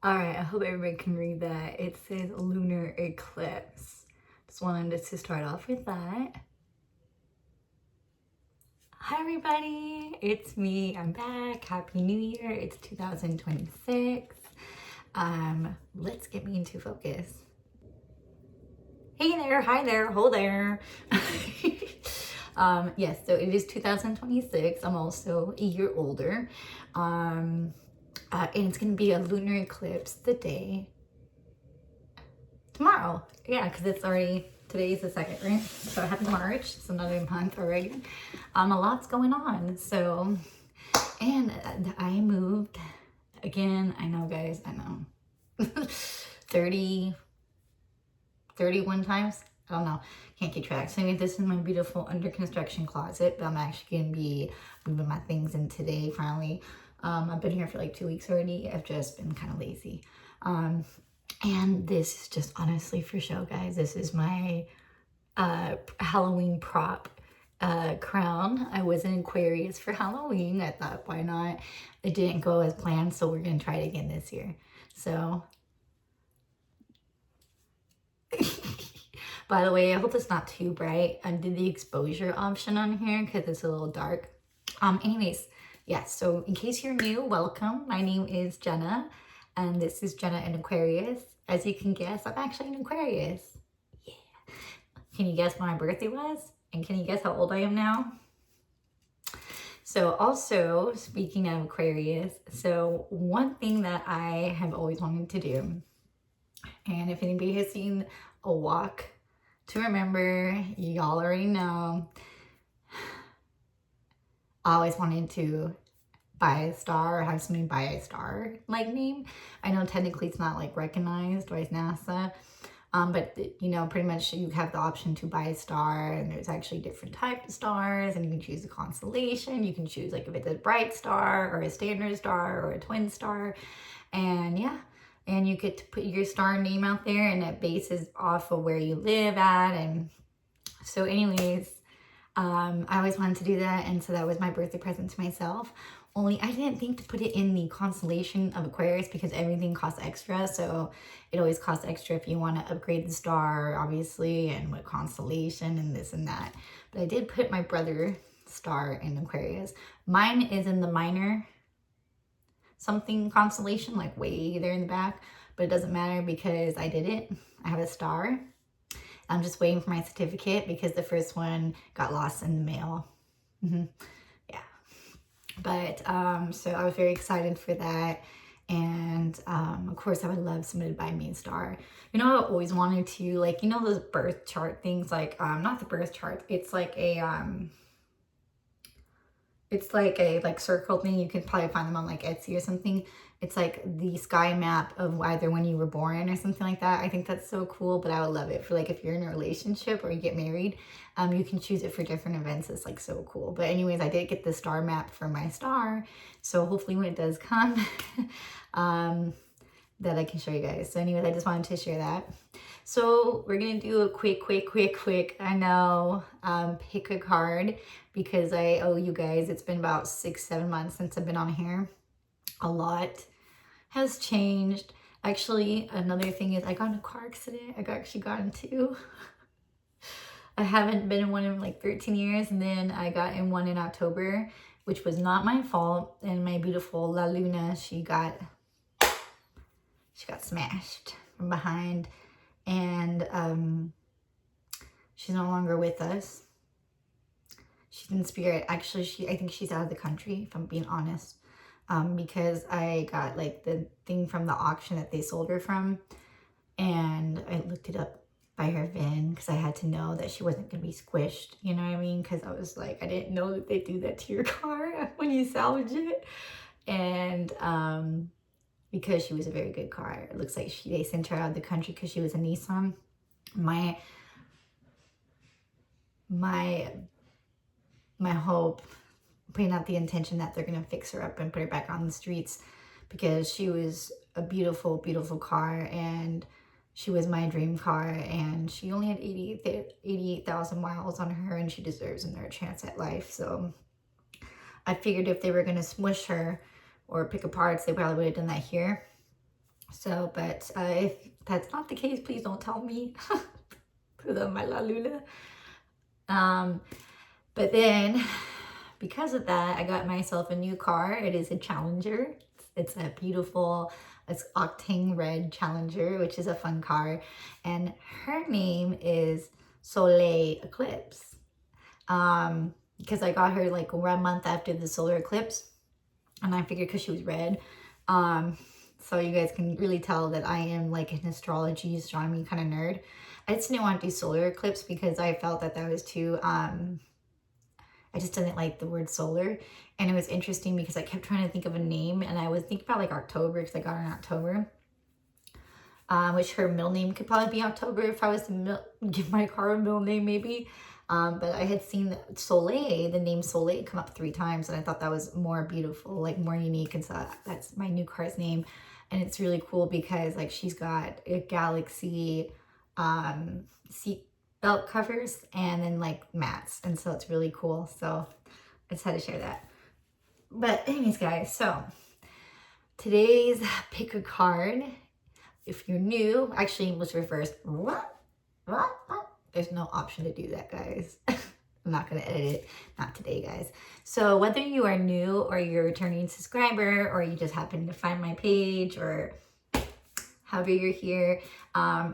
All right, I hope everybody can read that. It says lunar eclipse. Just wanted to start off with that. Hi everybody, it's me. I'm back. Happy New Year. It's 2026. Let's get me into focus. Hey there, hi there, ho there. Yes, so it is 2026. I'm also a year older. And it's gonna be a lunar eclipse the day tomorrow. Yeah, because it's already, today's the 2nd, right? So happy March, it's another month already. A lot's going on. So, and I moved again. I know, guys, I know. 31 times. I don't know. Can't keep track. So anyway, this is my beautiful under construction closet, but I'm actually going to be moving my things in today, finally. I've been here for like 2 weeks already. I've just been kind of lazy. And this is just honestly for show, guys. This is my Halloween prop crown. I was in Aquarius for Halloween. I thought, why not? It didn't go as planned, so we're going to try it again this year. So... By the way, I hope it's not too bright. I did the exposure option on here because it's a little dark. Anyways, yeah, so in case you're new, welcome. My name is Jenna, and this is Jenna in Aquarius. As you can guess, I'm actually an Aquarius. Yeah. Can you guess when my birthday was? And can you guess how old I am now? So also, speaking of Aquarius, so one thing that I have always wanted to do, and if anybody has seen A Walk to Remember, y'all already know, I always wanted to buy a star or have somebody buy a star like name. I know technically it's not like recognized by NASA, but you know, pretty much you have the option to buy a star, and there's actually different types of stars, and you can choose a constellation. You can choose like if it's a bright star or a standard star or a twin star, and yeah. And you get to put your star name out there, and it bases off of where you live at. And so anyways, I always wanted to do that. And so that was my birthday present to myself. Only I didn't think to put it in the constellation of Aquarius because everything costs extra. So it always costs extra if you want to upgrade the star, obviously, and what constellation and this and that. But I did put my brother's star in Aquarius. Mine is in the minor something constellation, like way there in the back, but it doesn't matter because I did it. I have a star. I'm just waiting for my certificate because the first one got lost in the mail. Yeah, but so I was very excited for that, and of course I would love somebody to buy me a star. You know, I always wanted to, like, you know, those birth chart things, like not the birth chart, it's like a circle thing. You can probably find them on like Etsy or something. It's like the sky map of either when you were born or something like that. I think that's so cool, but I would love it for like if you're in a relationship or you get married, you can choose it for different events. It's like so cool. But anyways, I did get the star map for my star. So hopefully when it does come, that I can show you guys. So anyways, I just wanted to share that. So we're gonna do a quick, I know, pick a card because I owe you guys. It's been about 6-7 months since I've been on here. A lot has changed. Actually, another thing is I got in a car accident. I actually got in 2. I haven't been in one in like 13 years, and then I got in one in October, which was not my fault. And my beautiful La Luna, she got smashed from behind, and she's no longer with us. She's in spirit. Actually, I think she's out of the country, if I'm being honest, because I got like the thing from the auction that they sold her from, and I looked it up by her VIN because I had to know that she wasn't going to be squished, you know what I mean? Because I was like, I didn't know that they do that to your car when you salvage it. And because she was a very good car, it looks like they sent her out of the country because she was a Nissan. My hope, putting out the intention that they're gonna fix her up and put her back on the streets, because she was a beautiful, beautiful car, and she was my dream car, and she only had 88,000 miles on her, and she deserves another chance at life. So I figured if they were gonna smush her or pick apart, they probably would have done that here. So, but if that's not the case, please don't tell me. My la Luna. But then, because of that, I got myself a new car. It is a Challenger. It's a beautiful, it's octane red Challenger, which is a fun car. And her name is Soleil Eclipse. Because I got her like 1 month after the solar eclipse. And I figured because she was red. So you guys can really tell that I am like an astronomy kind of nerd. I just didn't want to do solar eclipse because I felt that that was too, I just didn't like the word solar. And it was interesting because I kept trying to think of a name, and I was thinking about like October because I got her in October. Which her middle name could probably be October if I was to give my car a middle name maybe. But I had seen Soleil, the name Soleil, come up 3 times, and I thought that was more beautiful, like more unique, and so that's my new car's name. And it's really cool because like she's got a galaxy seat belt covers and then like mats, and so it's really cool. So I just had to share that. But anyways, guys, so today's pick a card. If you're new, actually it was reversed. What? There's no option to do that, guys. I'm not going to edit it. Not today, guys. So whether you are new or you're a returning subscriber or you just happen to find my page or however you're here,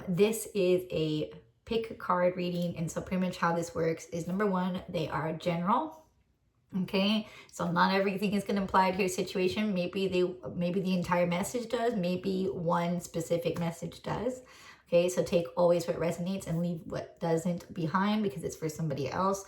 this is a pick a card reading. And so pretty much how this works is, number 1, they are general. Okay, so not everything is going to apply to your situation. Maybe the entire message does. Maybe one specific message does. Okay, so take always what resonates and leave what doesn't behind because it's for somebody else.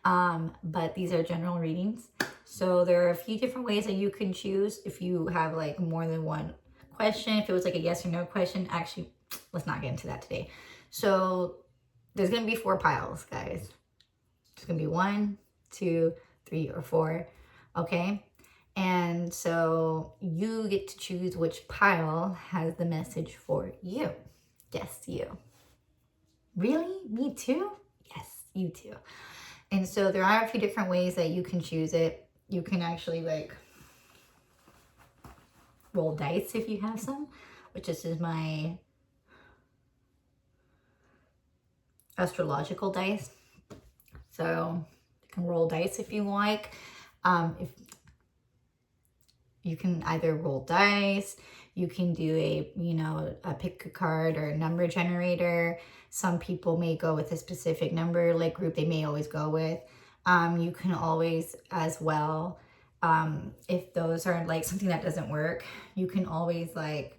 But these are general readings. So there are a few different ways that you can choose if you have like more than one question. If it was like a yes or no question, actually, let's not get into that today. So there's going to be 4 piles, guys. It's going to be 1, 2, 3, or 4. Okay. And so you get to choose which pile has the message for you. Yes, you. Really? Me too? Yes, you too. And so there are a few different ways that you can choose it. You can actually like roll dice if you have some, which this is my astrological dice. So you can roll dice if you like. If you can either roll dice, you can do a pick a card or a number generator. Some people may go with a specific number, like group they may always go with. You can always as well, if those are like something that doesn't work, you can always like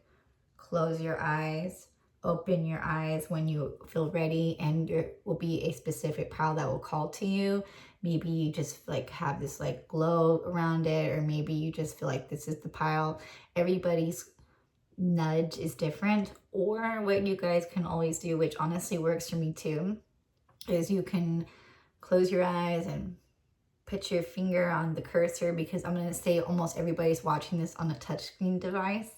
close your eyes, open your eyes when you feel ready, and there will be a specific pile that will call to you. Maybe you just like have this like glow around it, or maybe you just feel like this is the pile. Everybody's nudge is different. Or what you guys can always do, which honestly works for me too, is you can close your eyes and put your finger on the cursor, because I'm going to say almost everybody's watching this on a touchscreen device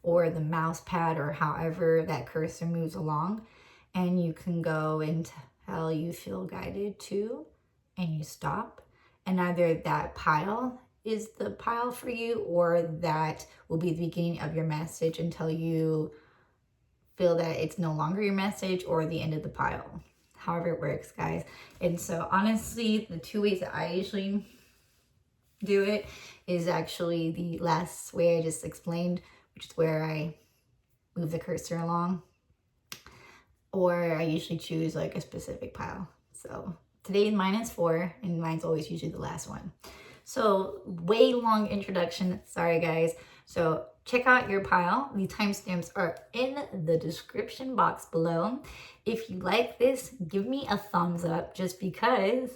or the mouse pad or however that cursor moves along, and you can go until you feel guided to, and you stop, and either that pile is the pile for you, or that will be the beginning of your message until you feel that it's no longer your message or the end of the pile. However it works, guys. And so honestly, the 2 ways that I usually do it is actually the last way I just explained, which is where I move the cursor along, or I usually choose like a specific pile. So today mine is 4, and mine's always usually the last one. So way long introduction, sorry guys. So check out your pile. The timestamps are in the description box below. If you like this, give me a thumbs up just because,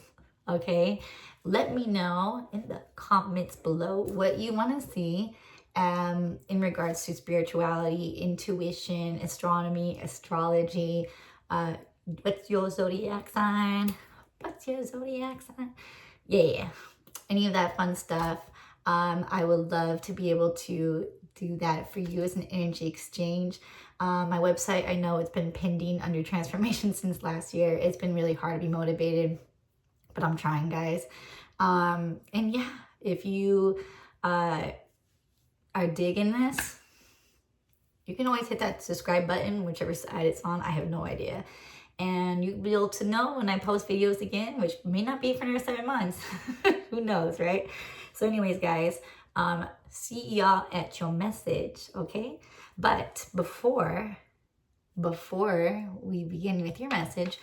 okay? Let me know in the comments below what you want to see in regards to spirituality, intuition, astronomy, astrology. What's your zodiac sign? What's your zodiac sign? Yeah, any of that fun stuff. I would love to be able to do that for you as an energy exchange. My website, I know it's been pending under transformation since last year. It's been really hard to be motivated, but I'm trying, guys. And yeah, if you are digging this, You can always hit that subscribe button, whichever side it's on. I have no idea. And you'll be able to know when I post videos again, which may not be for another 7 months. Who knows, right? So anyways, guys, see y'all at your message, okay? But before we begin with your message,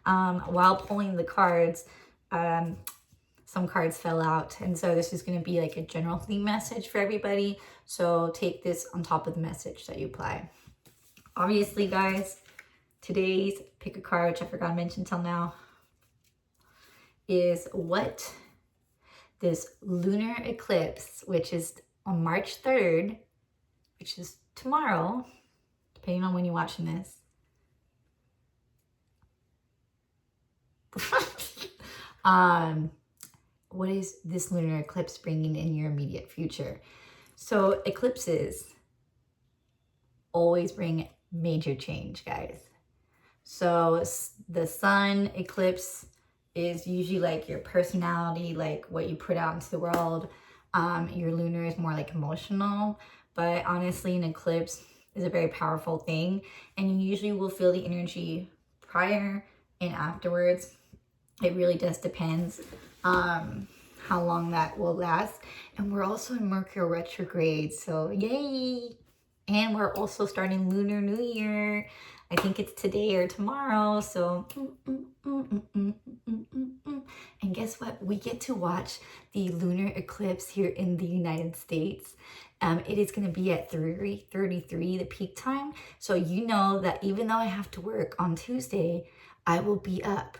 while pulling the cards, some cards fell out, and so this is going to be like a general theme message for everybody. So take this on top of the message that you apply. Obviously, guys, today's pick a card, which I forgot to mention till now, is what this lunar eclipse, which is on March 3rd, which is tomorrow, depending on when you're watching this. What is this lunar eclipse bringing in your immediate future? So eclipses always bring major change, guys. So the sun eclipse is usually like your personality, like what you put out into the world. Your lunar is more like emotional, but honestly, an eclipse is a very powerful thing, and you usually will feel the energy prior and afterwards. It really just depends how long that will last. And we're also in Mercury retrograde, so yay! And we're also starting Lunar New Year. I think it's today or tomorrow, so and guess what? We get to watch the lunar eclipse here in the United States. It is going to be at 3:33, the peak time. So you know that even though I have to work on Tuesday, I will be up.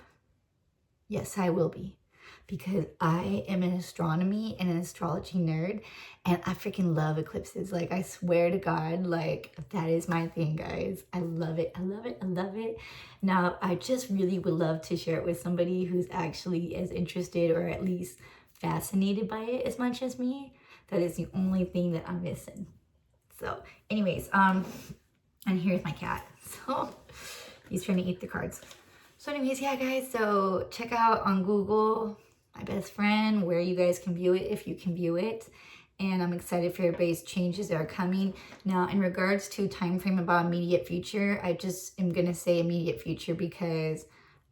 Yes, I will be. Because I am an astronomy and an astrology nerd, and I freaking love eclipses. Like, I swear to God, like, that is my thing, guys. I love it. I love it. I love it. Now, I just really would love to share it with somebody who's actually as interested or at least fascinated by it as much as me. That is the only thing that I'm missing. So, anyways, and here's my cat. So, he's trying to eat the cards. So anyways, yeah, guys, so check out on Google, My Best Friend, where you guys can view it if you can view it. And I'm excited for everybody's changes that are coming. Now, in regards to time frame about immediate future, I just am going to say immediate future because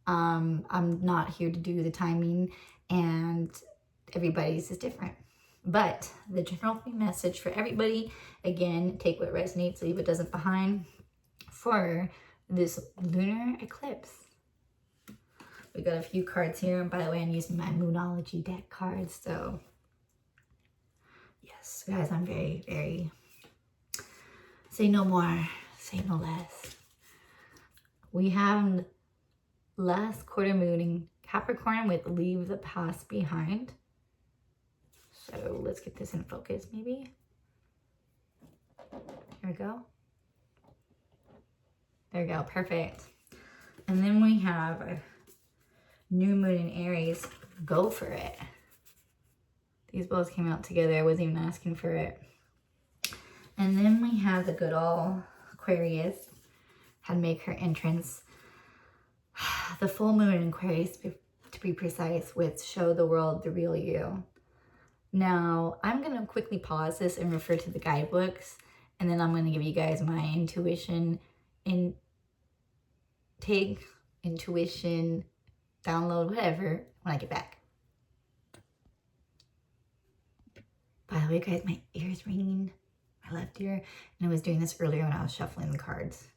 I'm not here to do the timing, and everybody's is different. But the general message for everybody, again, take what resonates, leave what doesn't behind, for this lunar eclipse. We got a few cards here, and by the way, I'm using my Moonology deck cards, so yes, guys, I'm very, very, say no more, say no less. We have last quarter moon in Capricorn with leave the past behind. So let's get this in focus, maybe. Here we go. There we go, perfect. And then we have a new moon in Aries, go for it. These both came out together. I wasn't even asking for it. And then we have the good old Aquarius had make her entrance. The full moon in Aquarius, to be precise, with show the world the real you. Now, I'm going to quickly pause this and refer to the guidebooks, and then I'm going to give you guys my intuition download, whatever, when I get back. By the way, guys, my ear's ringing, my left ear, and I was doing this earlier when I was shuffling the cards.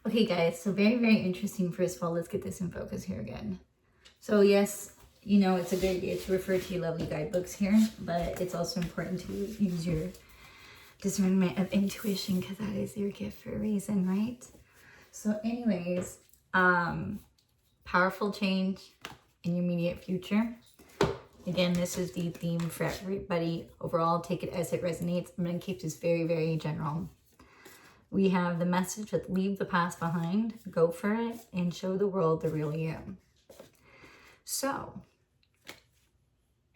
Okay, guys, so very, very interesting. First of all, let's get this in focus here again. So yes, you know, it's a good idea to refer to your lovely guidebooks here, but it's also important to use your discernment of intuition, because that is your gift for a reason, right? So anyways, powerful change in your immediate future. Again, this is the theme for everybody. Overall, take it as it resonates. I'm going to keep this very, very general. We have the message that leave the past behind, go for it, and show the world the real you. So,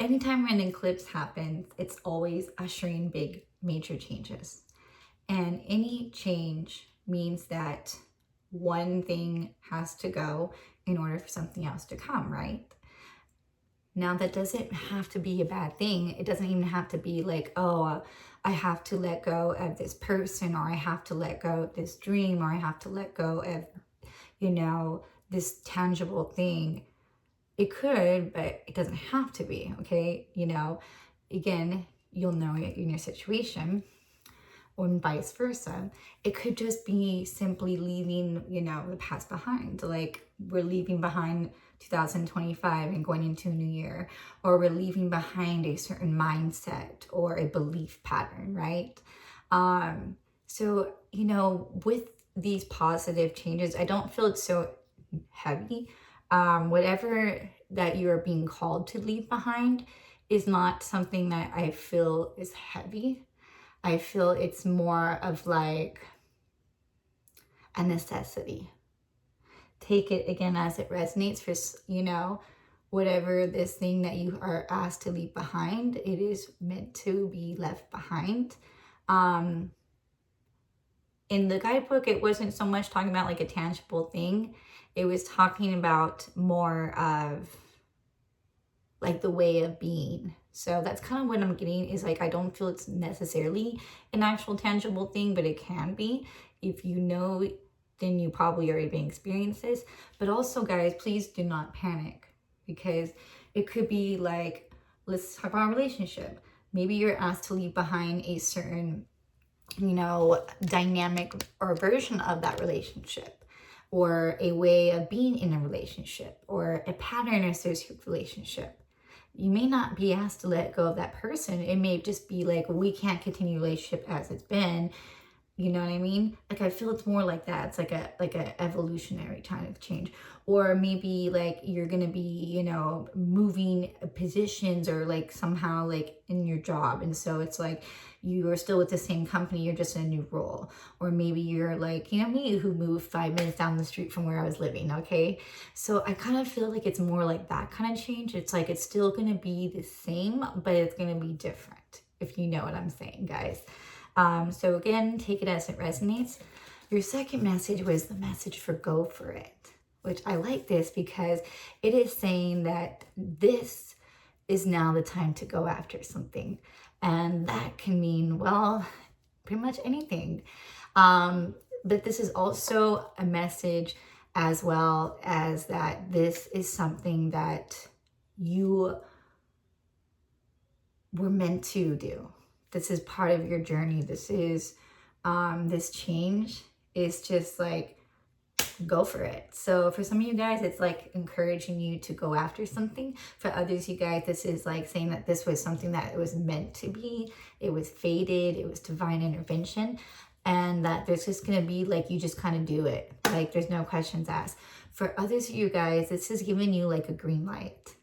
anytime an eclipse happens, it's always ushering big, major changes. And any change means that one thing has to go in order for something else to come, right? Now, that doesn't have to be a bad thing. It doesn't even have to be like, oh, I have to let go of this person, or I have to let go of this dream, or I have to let go of, you know, this tangible thing. It could, but it doesn't have to be, okay? You know, again, you'll know it in your situation, or vice versa. It could just be simply leaving, you know, the past behind. Like, we're leaving behind 2025 and going into a new year, or we're leaving behind a certain mindset or a belief pattern, right? So, you know, with these positive changes, I don't feel it's so heavy. Whatever that you are being called to leave behind is not something that I feel is heavy. I feel it's more of like a necessity. Take it again as it resonates for, you know, whatever this thing that you are asked to leave behind, it is meant to be left behind. In the guidebook, it wasn't so much talking about like a tangible thing. It was talking about more of like the way of being. So that's kind of what I'm getting, is like, I don't feel it's necessarily an actual tangible thing, but it can be. If you know, then you probably already been experiencing this. But also, guys, please do not panic, because it could be like, let's talk about a relationship. Maybe you're asked to leave behind a certain, you know, dynamic or version of that relationship, or a way of being in a relationship, or a pattern associated with relationship. You may not be asked to let go of that person. It may just be like, we can't continue relationship as it's been. You know what I mean? Like, I feel it's more like that. It's like a evolutionary kind of change. Or maybe like you're gonna be, you know, moving positions, or like somehow like in your job, and so it's like you are still with the same company, you're just in a new role. Or maybe you're like, you know, me, who moved 5 minutes down the street from where I was living, okay? So I kind of feel like it's more like that kind of change. It's like, it's still gonna be the same, but it's gonna be different, if you know what I'm saying, guys. So again, take it as it resonates. Your second message was the message for go for it, which I like this because it is saying that this is now the time to go after something. And that can mean, well, pretty much anything. But this is also a message as well as that this is something that you were meant to do. This is part of your journey. This is, this change is just like, go for it. So for some of you guys, it's like encouraging you to go after something. For others, you guys, this is like saying that this was something that it was meant to be. It was fated. It was divine intervention. And that there's just going to be like, you just kind of do it. Like, there's no questions asked. For others of you guys, this is giving you like a green light.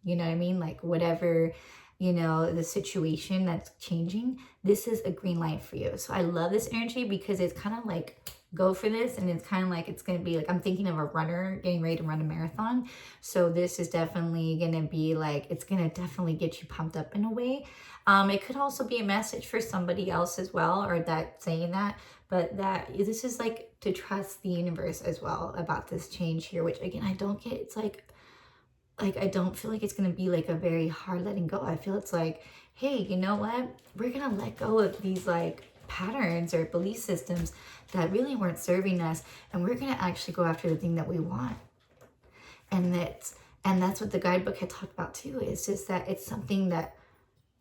You know what I mean? Like, whatever, you know, the situation that's changing, this is a green light for you. So I love this energy because it's kind of like, go for this. And it's kind of like, it's going to be like, I'm thinking of a runner getting ready to run a marathon. So this is definitely going to be like, it's going to definitely get you pumped up in a way. It could also be a message for somebody else as well, or that saying that, but that this is like to trust the universe as well about this change here, which again, I don't get. It's like I don't feel like it's going to be like a very hard letting go. I feel it's like, hey, you know what? We're going to let go of these like patterns or belief systems that really weren't serving us. And we're going to actually go after the thing that we want. And that's what the guidebook had talked about too. It's just that it's something that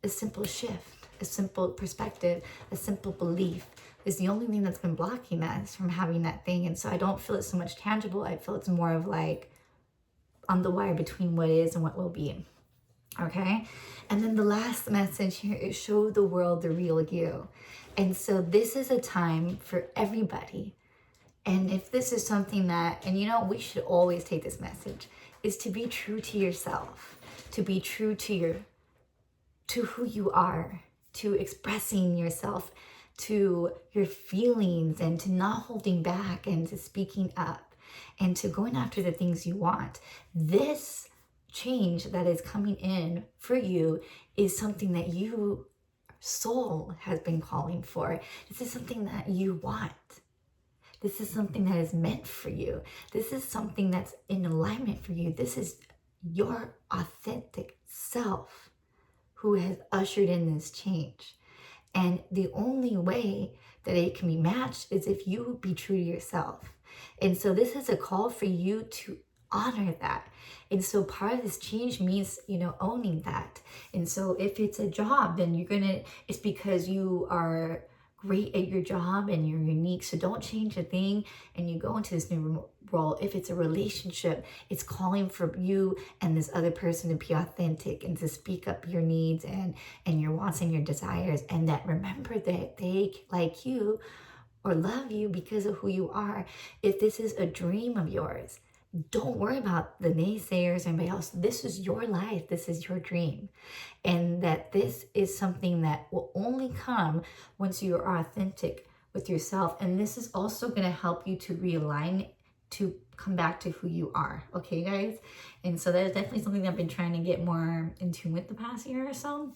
a simple shift, a simple perspective, a simple belief is the only thing that's been blocking us from having that thing. And so I don't feel it's so much tangible. I feel it's more of like on the wire between what is and what will be. Okay. And then the last message here is show the world the real you. And so this is a time for everybody. And if this is something that, and you know, we should always take this message, is to be true to yourself, to be true to who you are, to expressing yourself, to your feelings, and to not holding back, and to speaking up, and to going after the things you want. This change that is coming in for you is something that you soul has been calling for. This is something that you want. This is something that is meant for you. This is something that's in alignment for you. This is your authentic self who has ushered in this change. And the only way that it can be matched is if you be true to yourself. And so this is a call for you to honor that. And so part of this change means, owning that. And so if it's a job, then it's because you are great at your job and you're unique. So don't change a thing and you go into this new role. If it's a relationship, it's calling for you and this other person to be authentic and to speak up your needs and your wants and your desires. And that remember that they like you or love you because of who you are. If this is a dream of yours, don't worry about the naysayers or anybody else. This is your life. This is your dream. And that this is something that will only come once you are authentic with yourself. And this is also going to help you to realign, to come back to who you are. Okay, guys? And so that is definitely something that I've been trying to get more in tune with the past year or so.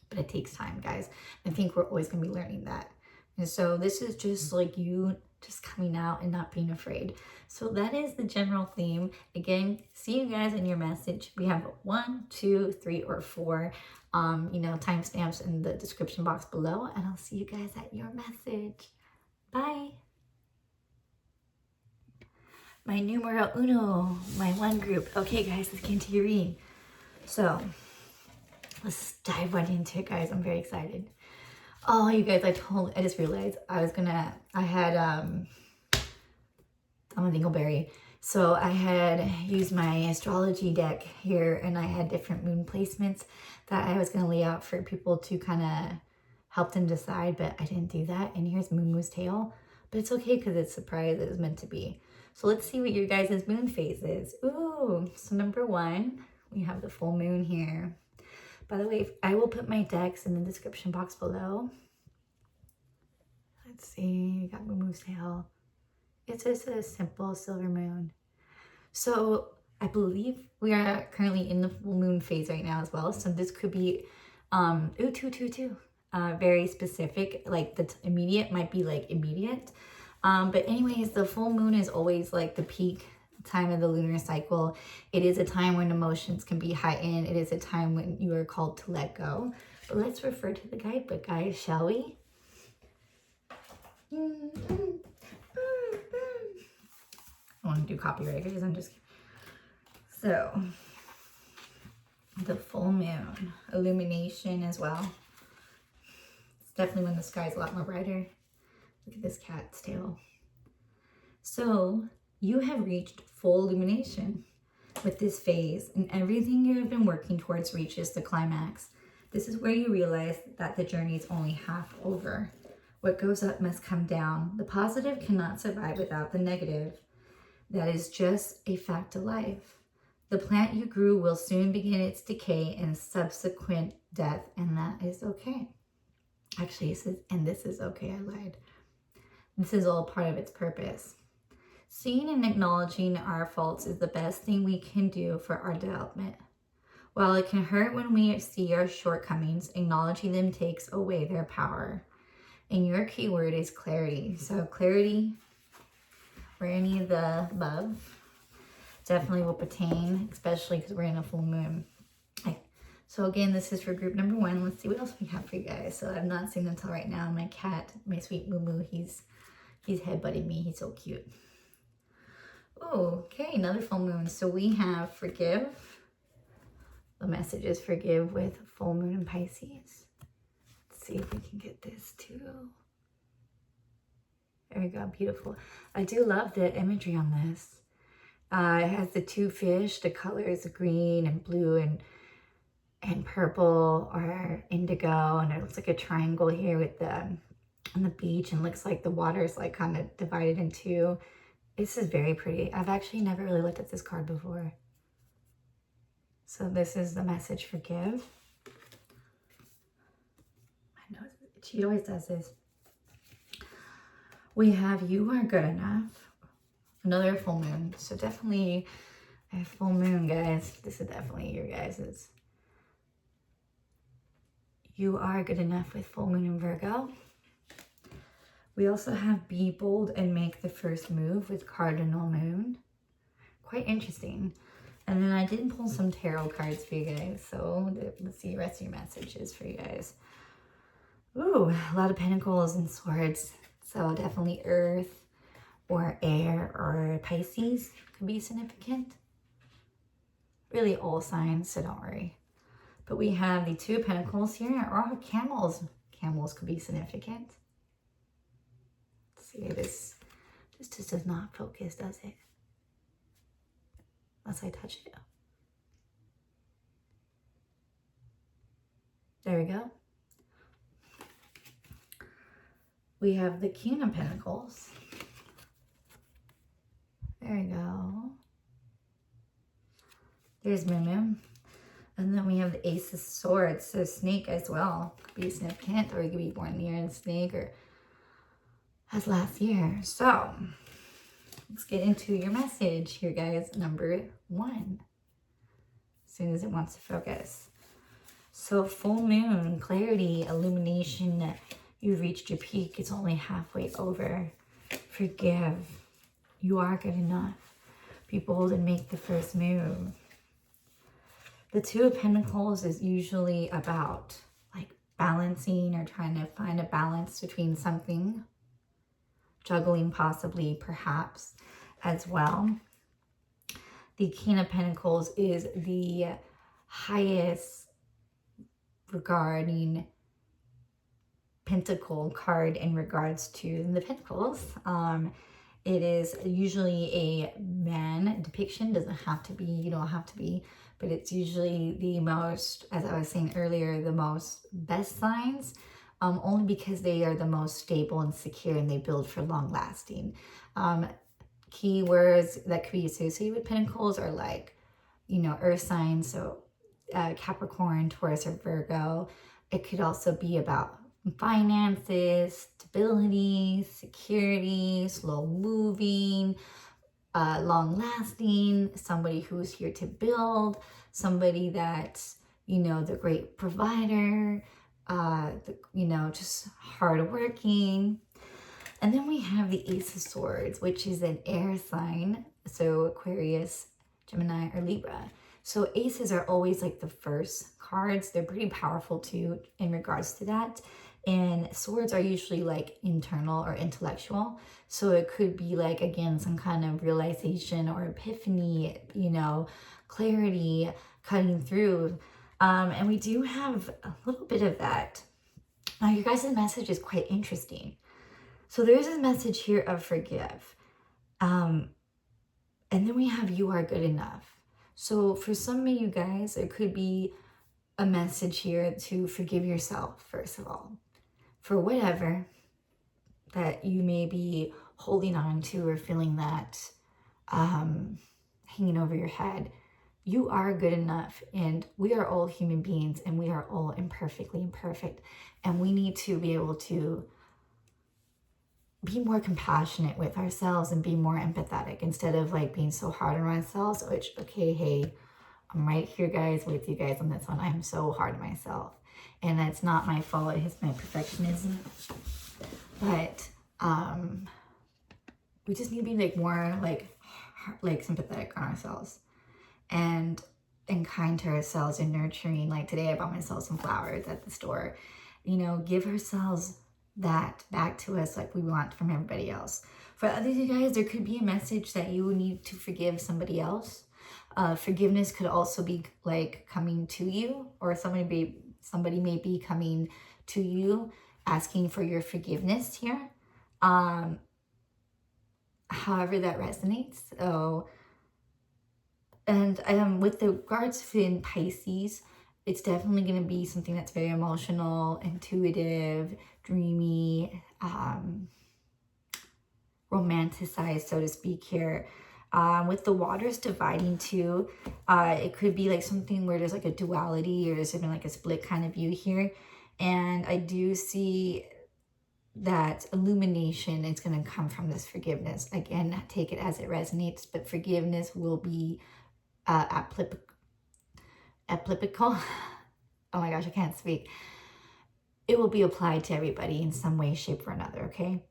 But it takes time, guys. I think we're always going to be learning that. And so this is just like you just coming out and not being afraid. So that is the general theme. Again, see you guys in your message. We have 1, 2, 3, or 4 timestamps in the description box below, and I'll see you guys at your message. Bye. My numero uno, my 1 group. Okay, guys, let's get into your reading. So let's dive right into it, guys. I'm very excited. Oh, you guys, I just realized I'm a dingleberry. So I had used my astrology deck here and I had different moon placements that I was going to lay out for people to kind of help them decide, but I didn't do that. And here's Moo Moo's tail, but it's okay because it's surprise. It was meant to be. So let's see what your guys' moon phase is. Ooh, so number 1, we have the full moon here. By the way, I will put my decks in the description box below. Let's see, we got Moo Moo's tail. It's just a simple silver moon. So I believe we are currently in the full moon phase right now as well. So this could be, 222, very specific, like the immediate might be like immediate. But anyways, the full moon is always like the peak time of the lunar cycle. It is a time when emotions can be heightened. It is a time when you are called to let go. But let's refer to the guidebook, guys, shall we? I want to do copyright, guys. I'm just kidding. So, the full moon, illumination as well. It's definitely when the sky's a lot more brighter. Look at this cat's tail. So, you have reached full illumination with this phase, and everything you have been working towards reaches the climax. This is where you realize that the journey is only half over. What goes up must come down. The positive cannot survive without the negative. That is just a fact of life. The plant you grew will soon begin its decay and subsequent death, and that is okay. Actually, it says, and this is okay, I lied. This is all part of its purpose. Seeing and acknowledging our faults is the best thing we can do for our development. While it can hurt when we see our shortcomings, acknowledging them takes away their power. And your keyword is clarity. So clarity, or any of the above, definitely will pertain, especially because we're in a full moon. Okay. So again, this is for group number 1. Let's see what else we have for you guys. So I've not seen them until right now. My cat, my sweet Moo Moo, he's headbutting me. He's so cute. Oh, okay, another full moon. So we have forgive. The message is forgive with full moon in Pisces. Let's see if we can get this too. There we go, beautiful. I do love the imagery on this. It has the 2 fish, the colors green and blue and purple or indigo, and it looks like a triangle here with on the beach, and looks like the water is like kind of divided in 2. This is very pretty. I've actually never really looked at this card before. So this is the message, forgive. I know she always does this. We have you are good enough. Another full moon. So definitely a full moon, guys. This is definitely your guys's. You are good enough with full moon in Virgo. We also have be bold and make the first move with cardinal moon. Quite interesting. And then I did pull some tarot cards for you guys. So let's see the rest of your messages for you guys. Ooh, a lot of pentacles and swords. So definitely earth or air or Pisces could be significant. Really all signs, so don't worry. But we have the Two of Pentacles here, or camels. Camels could be significant. Let's see, this just does not focus, does it? Unless I touch it. There we go. We have the King of Pentacles. There we go. There's Moo. And then we have the Ace of Swords, so snake as well. Could be significant, or you could be born near a snake, or as last year. So let's get into your message here, guys. Number 1. As soon as it wants to focus. So full moon, clarity, illumination. You've reached your peak. It's only halfway over. Forgive. You are good enough. Be bold and make the first move. The Two of Pentacles is usually about like balancing or trying to find a balance between something. Juggling possibly, perhaps, as well. The King of Pentacles is the highest regarding pentacle card in regards to the pentacles. It is usually a man depiction. Doesn't have to be, you don't have to be, but it's usually the most, as I was saying earlier, the most best signs, only because they are the most stable and secure and they build for long lasting. Keywords that could be associated with pentacles are like, you know, earth signs, so Capricorn, Taurus, or Virgo. It could also be about finances, stability, security, slow moving, long lasting, somebody who's here to build, somebody that's, you know, the great provider, you know, just hardworking. And then we have the Ace of Swords, which is an air sign, so Aquarius, Gemini, or Libra. So aces are always like the first cards. They're pretty powerful too in regards to that. And swords are usually like internal or intellectual. So it could be like, again, some kind of realization or epiphany, you know, clarity cutting through. And we do have a little bit of that. Now, your guys' message is quite interesting. So there's this message here of forgive. And then we have you are good enough. So for some of you guys, it could be a message here to forgive yourself, first of all, for whatever that you may be holding on to or feeling that hanging over your head. You are good enough, and we are all human beings, and we are all imperfectly imperfect, and we need to be able to be more compassionate with ourselves and be more empathetic instead of like being so hard on ourselves, which, okay, hey, I'm right here, guys, with you guys on this one. I'm so hard on myself, and that's not my fault. It's my perfectionism. But we just need to be like more like sympathetic on ourselves and kind to ourselves and nurturing. Like today I bought myself some flowers at the store. You know, give ourselves that back to us like we want from everybody else. For other you guys, there could be a message that you need to forgive somebody else. Forgiveness could also be like coming to you, or somebody may be coming to you asking for your forgiveness here. However that resonates. So, and with regards to in Pisces, it's definitely going to be something that's very emotional, intuitive, dreamy, romanticized, so to speak here. With the waters dividing too, it could be like something where there's like a duality, or there's even like a split kind of view here. And I do see that illumination is going to come from this forgiveness. Again, take it as it resonates, but forgiveness will be applicable. Oh my gosh, I can't speak. It will be applied to everybody in some way, shape, or another, okay?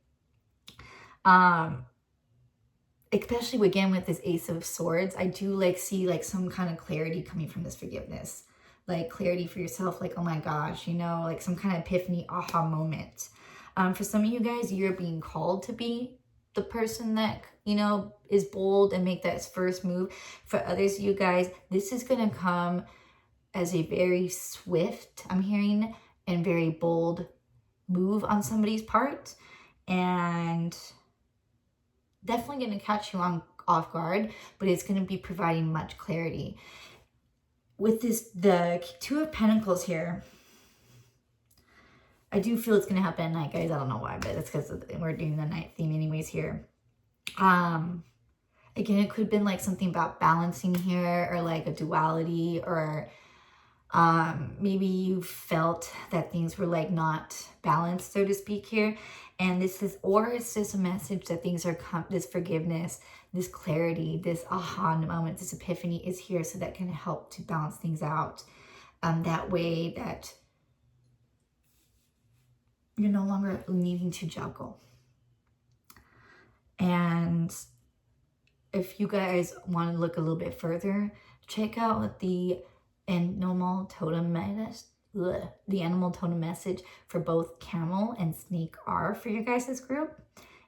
especially again with this Ace of Swords, I do like see like some kind of clarity coming from this forgiveness. Like clarity for yourself, like, oh my gosh, you know, like some kind of epiphany, aha moment. For some of you guys, you're being called to be the person that, you know, is bold and make that first move. For others of you guys, this is going to come as a very swift, I'm hearing, and very bold move on somebody's part. And definitely going to catch you off guard, but it's going to be providing much clarity. With this, the Two of Pentacles here, I do feel it's going to happen at night, guys. I don't know why, but it's because we're doing the night theme anyways here. Again, it could have been like something about balancing here, or like a duality, or maybe you felt that things were like not balanced, so to speak here. And this is, or it's just a message that things are, this forgiveness, this clarity, this aha moment, this epiphany is here, so that can help to balance things out. That way that you're no longer needing to juggle. And if you guys want to look a little bit further, check out what the animal totem message for both camel and snake are for your guys' group,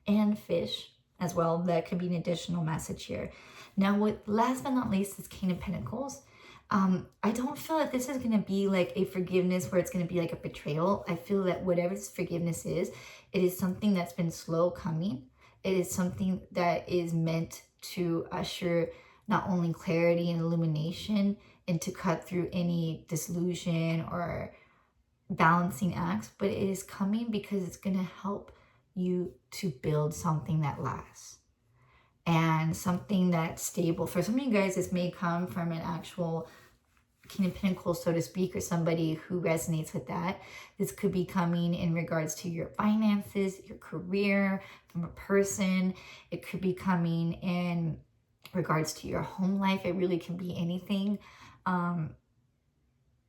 and fish as well. That could be an additional message here. Now, with last but not least is King of Pentacles. I don't feel that this is going to be like a forgiveness where it's going to be like a betrayal. I feel that whatever this forgiveness is, it is something that's been slow coming. It is something that is meant to usher not only clarity and illumination, and to cut through any disillusion or balancing acts, but it is coming because it's going to help you to build something that lasts and something that's stable. For some of you guys, this may come from an actual King of Pentacles, so to speak, or somebody who resonates with that. This could be coming in regards to your finances, your career, from a person. It could be coming in regards to your home life. It really can be anything.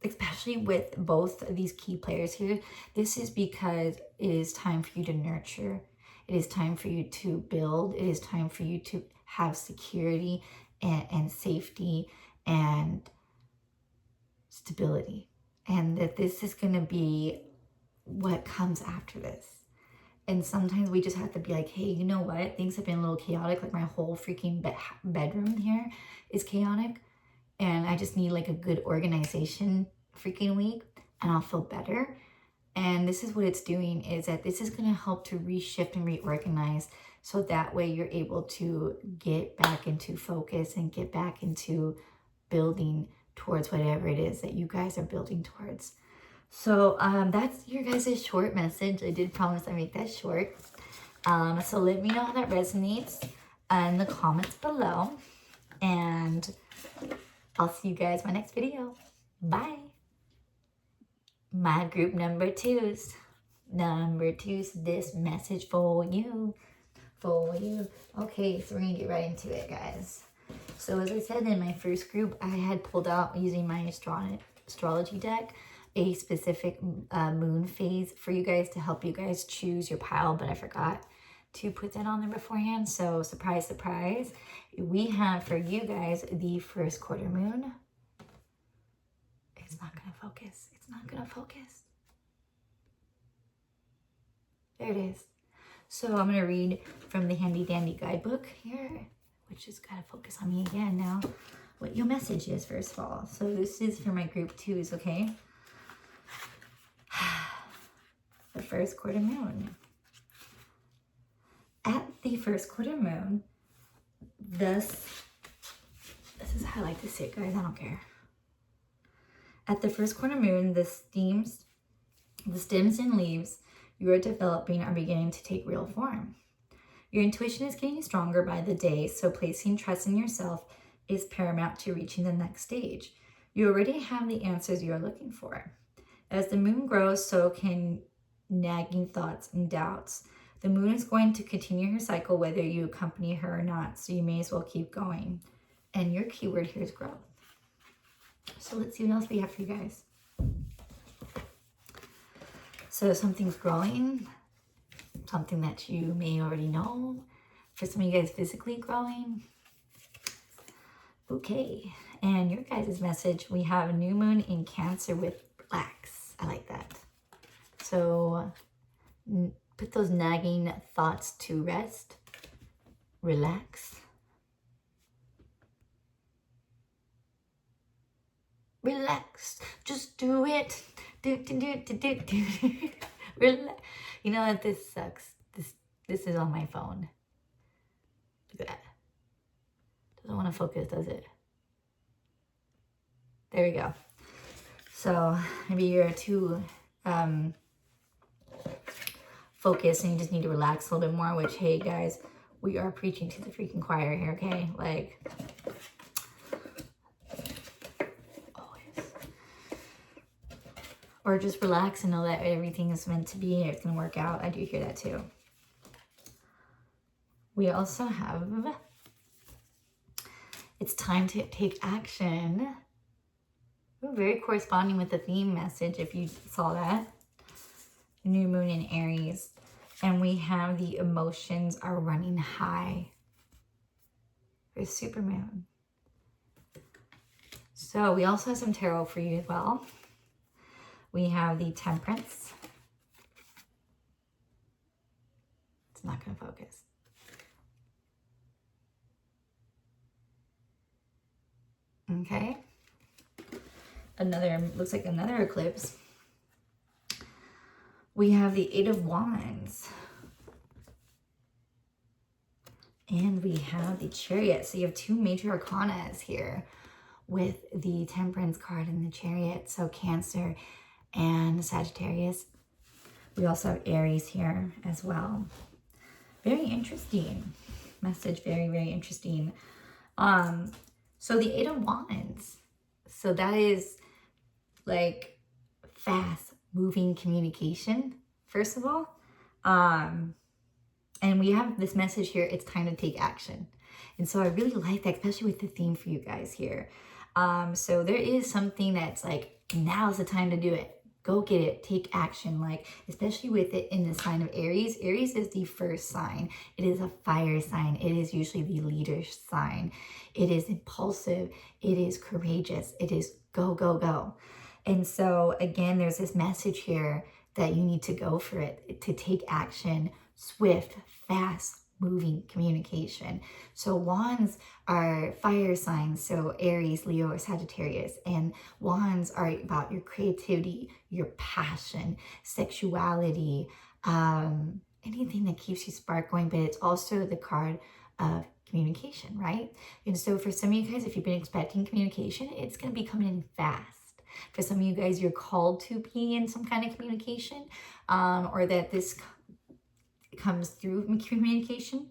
Especially with both of these key players here, this is because it is time for you to nurture. It is time for you to build. It is time for you to have security and safety and stability. And that this is going to be what comes after this. And sometimes we just have to be like, hey, you know what? Things have been a little chaotic. Like my whole freaking bedroom here is chaotic. And I just need like a good organization freaking week, and I'll feel better. And this is what it's doing, is that this is going to help to reshift and reorganize, so that way you're able to get back into focus and get back into building towards whatever it is that you guys are building towards. So that's your guys' short message. I did promise I'd make that short. So let me know how that resonates in the comments below. And I'll see you guys in my next video. Bye. My group number twos. Number twos, this message for you. For you. Okay, so we're going to get right into it, guys. So as I said in my first group, I had pulled out, using my astrology deck, a specific moon phase for you guys to help you guys choose your pile, but I forgot to put that on there beforehand. So surprise, surprise. We have for you guys the first quarter moon. It's not going to focus. It's not going to focus. There it is. So I'm going to read from the handy dandy guidebook here, which has got to focus on me again now, what your message is, first of all. So this is for my group twos, okay? The first quarter moon. At the first quarter moon, this is how I like to say it, guys. I don't care. At the first quarter moon, the stems and leaves you are developing are beginning to take real form. Your intuition is getting stronger by the day, so placing trust in yourself is paramount to reaching the next stage. You already have the answers you are looking for. As the moon grows, so can nagging thoughts and doubts. The moon is going to continue her cycle whether you accompany her or not, so you may as well keep going. And your keyword here is growth. So let's see what else we have for you guys. So something's growing, something that you may already know, For some of you guys, physically growing. Okay, and your guys' message, we have new moon in Cancer with relax. I like that. So put those nagging thoughts to rest. Relax. Relax. Just do it. Do. Relax. You know what? This sucks. This is on my phone. Look at that. Doesn't want to focus, does it? There we go. So maybe you're too focused and you just need to relax a little bit more, which, hey guys, we are preaching to the freaking choir here, okay? Like, always. Or just relax and know that everything is meant to be. It's going to work out. I do hear that too. We also have, it's time to take action. Ooh, very corresponding with the theme message, if you saw that. New moon in Aries. And we have the emotions are running high for supermoon. So we also have some tarot for you as well. We have the Temperance. It's not going to focus. Okay. Looks like another eclipse. We have the Eight of Wands. And we have the Chariot. So you have two major arcanas here with the Temperance card and the Chariot. So Cancer and Sagittarius. We also have Aries here as well. Very interesting message. Very, very interesting. So the Eight of Wands. So that is like fast moving communication, first of all. And we have this message here, it's time to take action. And so I really like that, especially with the theme for you guys here. So there is something that's like, now's the time to do it. Go get it, take action, like, especially with it in the sign of Aries. Aries is the first sign. It is a fire sign. It is usually the leader sign. It is impulsive. It is courageous. It is go, go, go. And so again, there's this message here that you need to go for it, to take action, swift, fast moving communication. So wands are fire signs, so Aries, Leo, or Sagittarius. And wands are about your creativity, your passion, sexuality, anything that keeps you spark going. But it's also the card of communication, right? And so for some of you guys, if you've been expecting communication, it's going to be coming in fast. For some of you guys, you're called to be in some kind of communication, or that this comes through communication.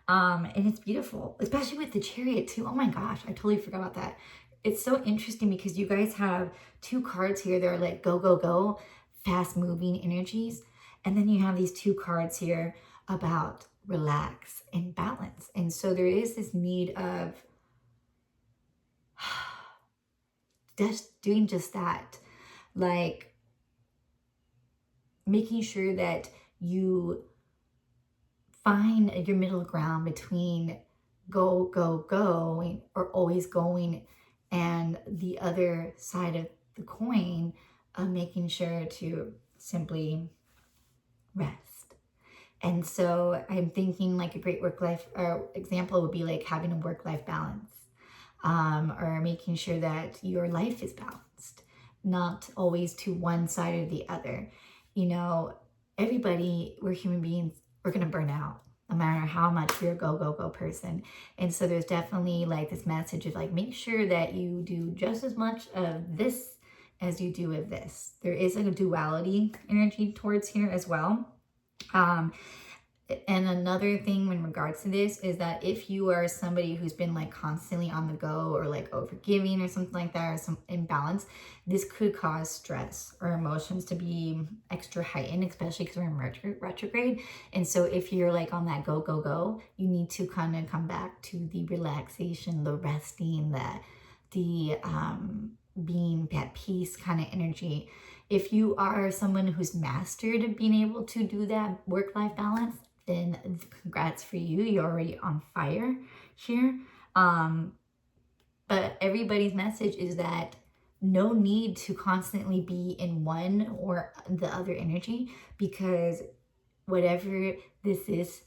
And it's beautiful, especially with the Chariot too. Oh my gosh, I totally forgot about that. It's so interesting because you guys have two cards here that are like go, go, go, fast moving energies. And then you have these two cards here about relax and balance. And so there is this need of just doing just that, like making sure that you find your middle ground between go, go, go, or always going, and the other side of the coin of making sure to simply rest. And so I'm thinking like a great work-life example would be like having a work-life balance, or making sure that your life is balanced, not always to one side or the other. You know, everybody, we're human beings, we're going to burn out no matter how much you're a go, go, go person. And so there's definitely like this message of like, make sure that you do just as much of this as you do of this. There is like a duality energy towards here as well. And another thing in regards to this is that if you are somebody who's been like constantly on the go, or like overgiving or something like that, or some imbalance, this could cause stress or emotions to be extra heightened, especially because we're in retrograde. And so if you're like on that go, go, go, you need to kind of come back to the relaxation, the resting, the being at peace kind of energy. If you are someone who's mastered being able to do that work-life balance, then congrats for you. You're already on fire here. But everybody's message is that no need to constantly be in one or the other energy, because whatever this is,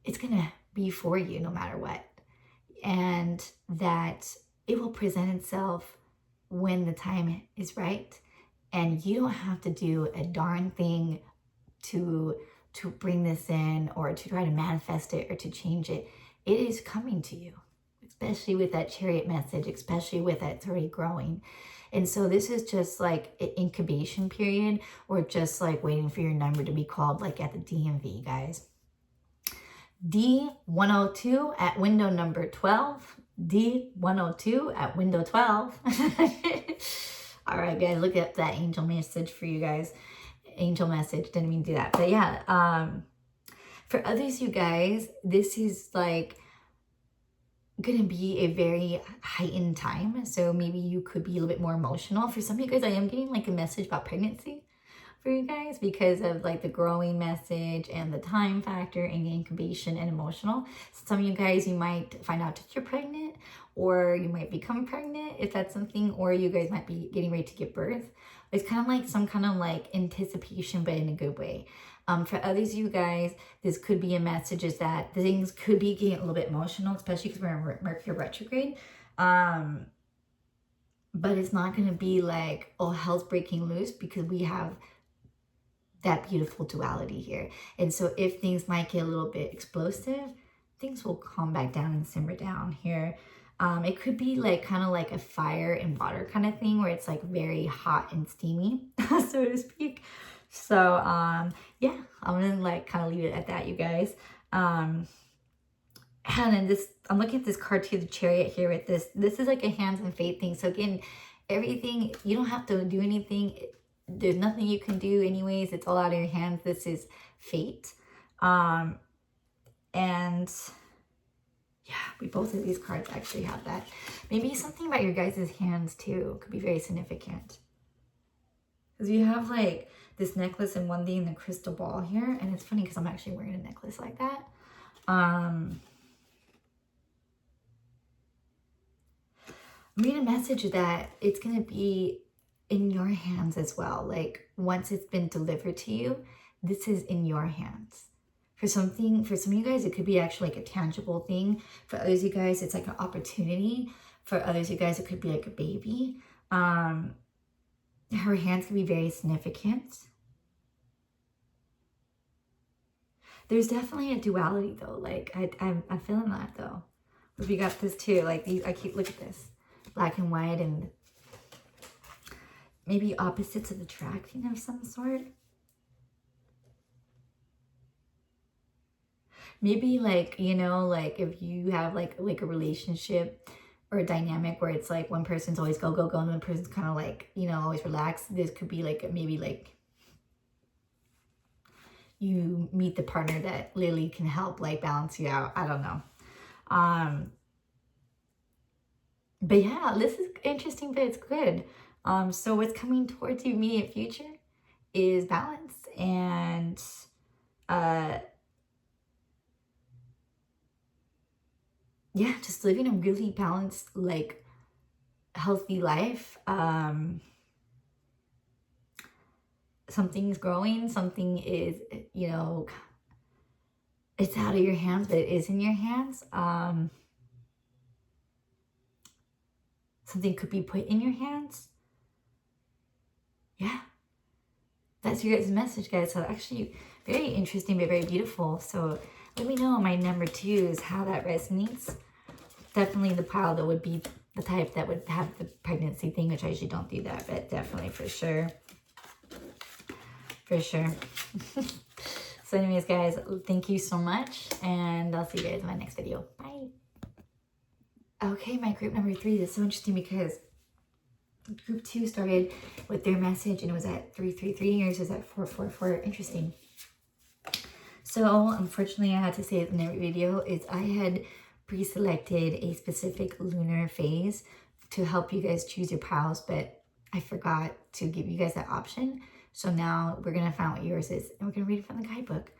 it's gonna be for you no matter what. And that it will present itself when the time is right. And you don't have to do a darn thing to bring this in, or to try to manifest it, or to change it. It is coming to you, especially with that Chariot message, especially with that it's already growing. And so this is just like an incubation period, or just like waiting for your number to be called, like at the DMV, guys. D102 at window number 12. D102 at window 12. All right, guys, look at that angel message for you guys. Angel message, didn't mean to do that. But yeah, for others, you guys, this is like gonna be a very heightened time. So maybe you could be a little bit more emotional. For some of you guys, I am getting like a message about pregnancy for you guys, because of like the growing message and the time factor and the incubation and emotional. Some of you guys, you might find out that you're pregnant, or you might become pregnant if that's something, or you guys might be getting ready to give birth. It's kind of like some kind of like anticipation, but in a good way. For others of you guys, this could be a message is that things could be getting a little bit emotional, especially because we're in Mercury retrograde. But it's not going to be like, oh, hell's breaking loose, because we have that beautiful duality here. And so if things might get a little bit explosive, things will calm back down and simmer down here. It could be like kind of like a fire and water kind of thing, where it's like very hot and steamy, so to speak. So yeah, I'm gonna like kind of leave it at that, you guys. And then this, I'm looking at this card too, the Chariot here with this. This is like a hands and fate thing. So again, everything, you don't have to do anything. There's nothing you can do anyways. It's all out of your hands. This is fate. And yeah, both of these cards actually have that. Maybe something about your guys' hands too could be very significant. Because you have like this necklace and one thing in the crystal ball here. And it's funny because I'm actually wearing a necklace like that. I'm getting a message that it's going to be in your hands as well. Like once it's been delivered to you, this is in your hands. For some of you guys, it could be actually like a tangible thing. For others of you guys, it's like an opportunity. For others of you guys, it could be like a baby. Her hands can be very significant. There's definitely a duality though. Like I'm feeling that though. Because we got this too. Like these, look at this. Black and white, and maybe opposites of attraction of some sort. Maybe like, you know, like if you have like a relationship or a dynamic where it's like one person's always go, go, go, and one person's kind of like, you know, always relaxed. This could be like, maybe like you meet the partner that literally can help like balance you out. I don't know. But yeah, this is interesting, but it's good. So what's coming towards you immediate future is balance and yeah, just living a really balanced, like healthy life. Something's growing, something is, you know, it's out of your hands, but it is in your hands. Something could be put in your hands. Yeah, that's your guys' message, guys. So actually very interesting, but very beautiful. So let me know my number 2 is how that resonates. Definitely the pile that would be the type that would have the pregnancy thing, which I usually don't do that, but definitely for sure. For sure. So anyways, guys, thank you so much, and I'll see you guys in my next video. Bye. Okay, my group number 3 is so interesting because group 2 started with their message and it was at 333, yours is at 444. Interesting. So unfortunately, I had to say it in every video, is I had pre-selected a specific lunar phase to help you guys choose your piles, but I forgot to give you guys that option. So now we're going to find out what yours is, and we're going to read it from the guidebook.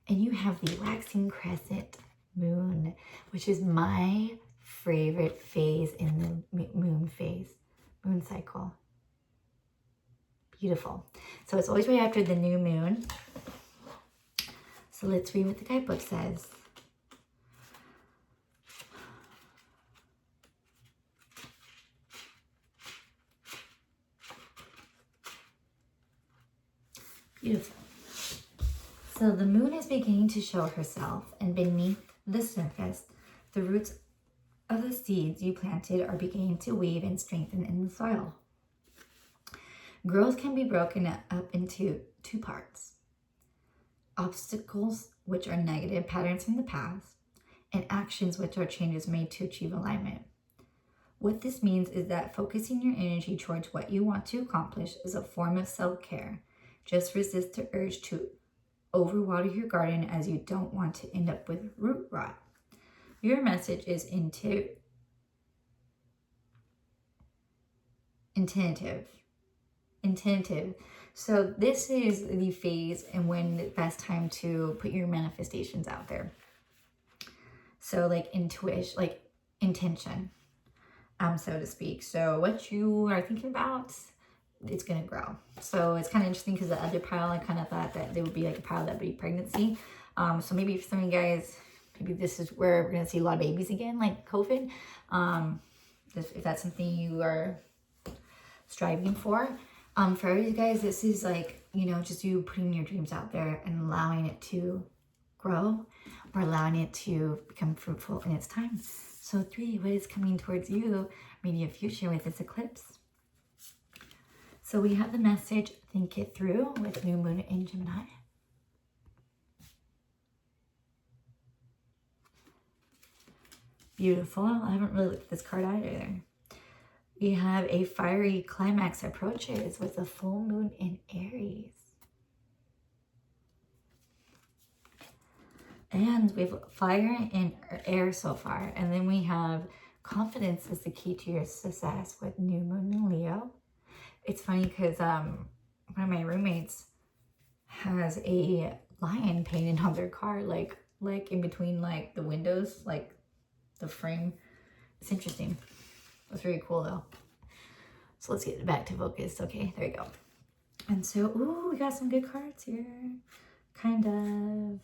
And you have the waxing crescent moon, which is my favorite phase in the moon cycle. Beautiful. So it's always right after the new moon. So let's read what the guidebook says. Beautiful. So the moon is beginning to show herself, and beneath the surface, the roots of the seeds you planted are beginning to weave and strengthen in the soil. Growth can be broken up into two parts: obstacles, which are negative patterns from the past, and actions, which are changes made to achieve alignment. What this means is that focusing your energy towards what you want to accomplish is a form of self-care. Just resist the urge to overwater your garden, as you don't want to end up with root rot. Your message is intentive. So this is the phase and when the best time to put your manifestations out there. So like intuition, like intention, so to speak. So what you are thinking about, it's going to grow. So it's kind of interesting because the other pile, I kind of thought that there would be like a pile that would be pregnancy. So maybe for some of you guys, maybe this is where we're going to see a lot of babies again, like COVID. If that's something you are striving for. For you guys, this is like, you know, just you putting your dreams out there and allowing it to grow or allowing it to become fruitful in its time. So 3, what is coming towards you, immediate future with this eclipse? So we have the message, think it through, with new moon in Gemini. Beautiful. I haven't really looked at this card either. We have a fiery climax approaches with a full moon in Aries. And we have fire and air so far. And then we have confidence is the key to your success with new moon in Leo. It's funny because one of my roommates has a lion painted on their car, like in between like the windows, like the frame. It's interesting. That's really cool though. So let's get back to focus. Okay, there you go. And so, ooh, we got some good cards here. Kind of.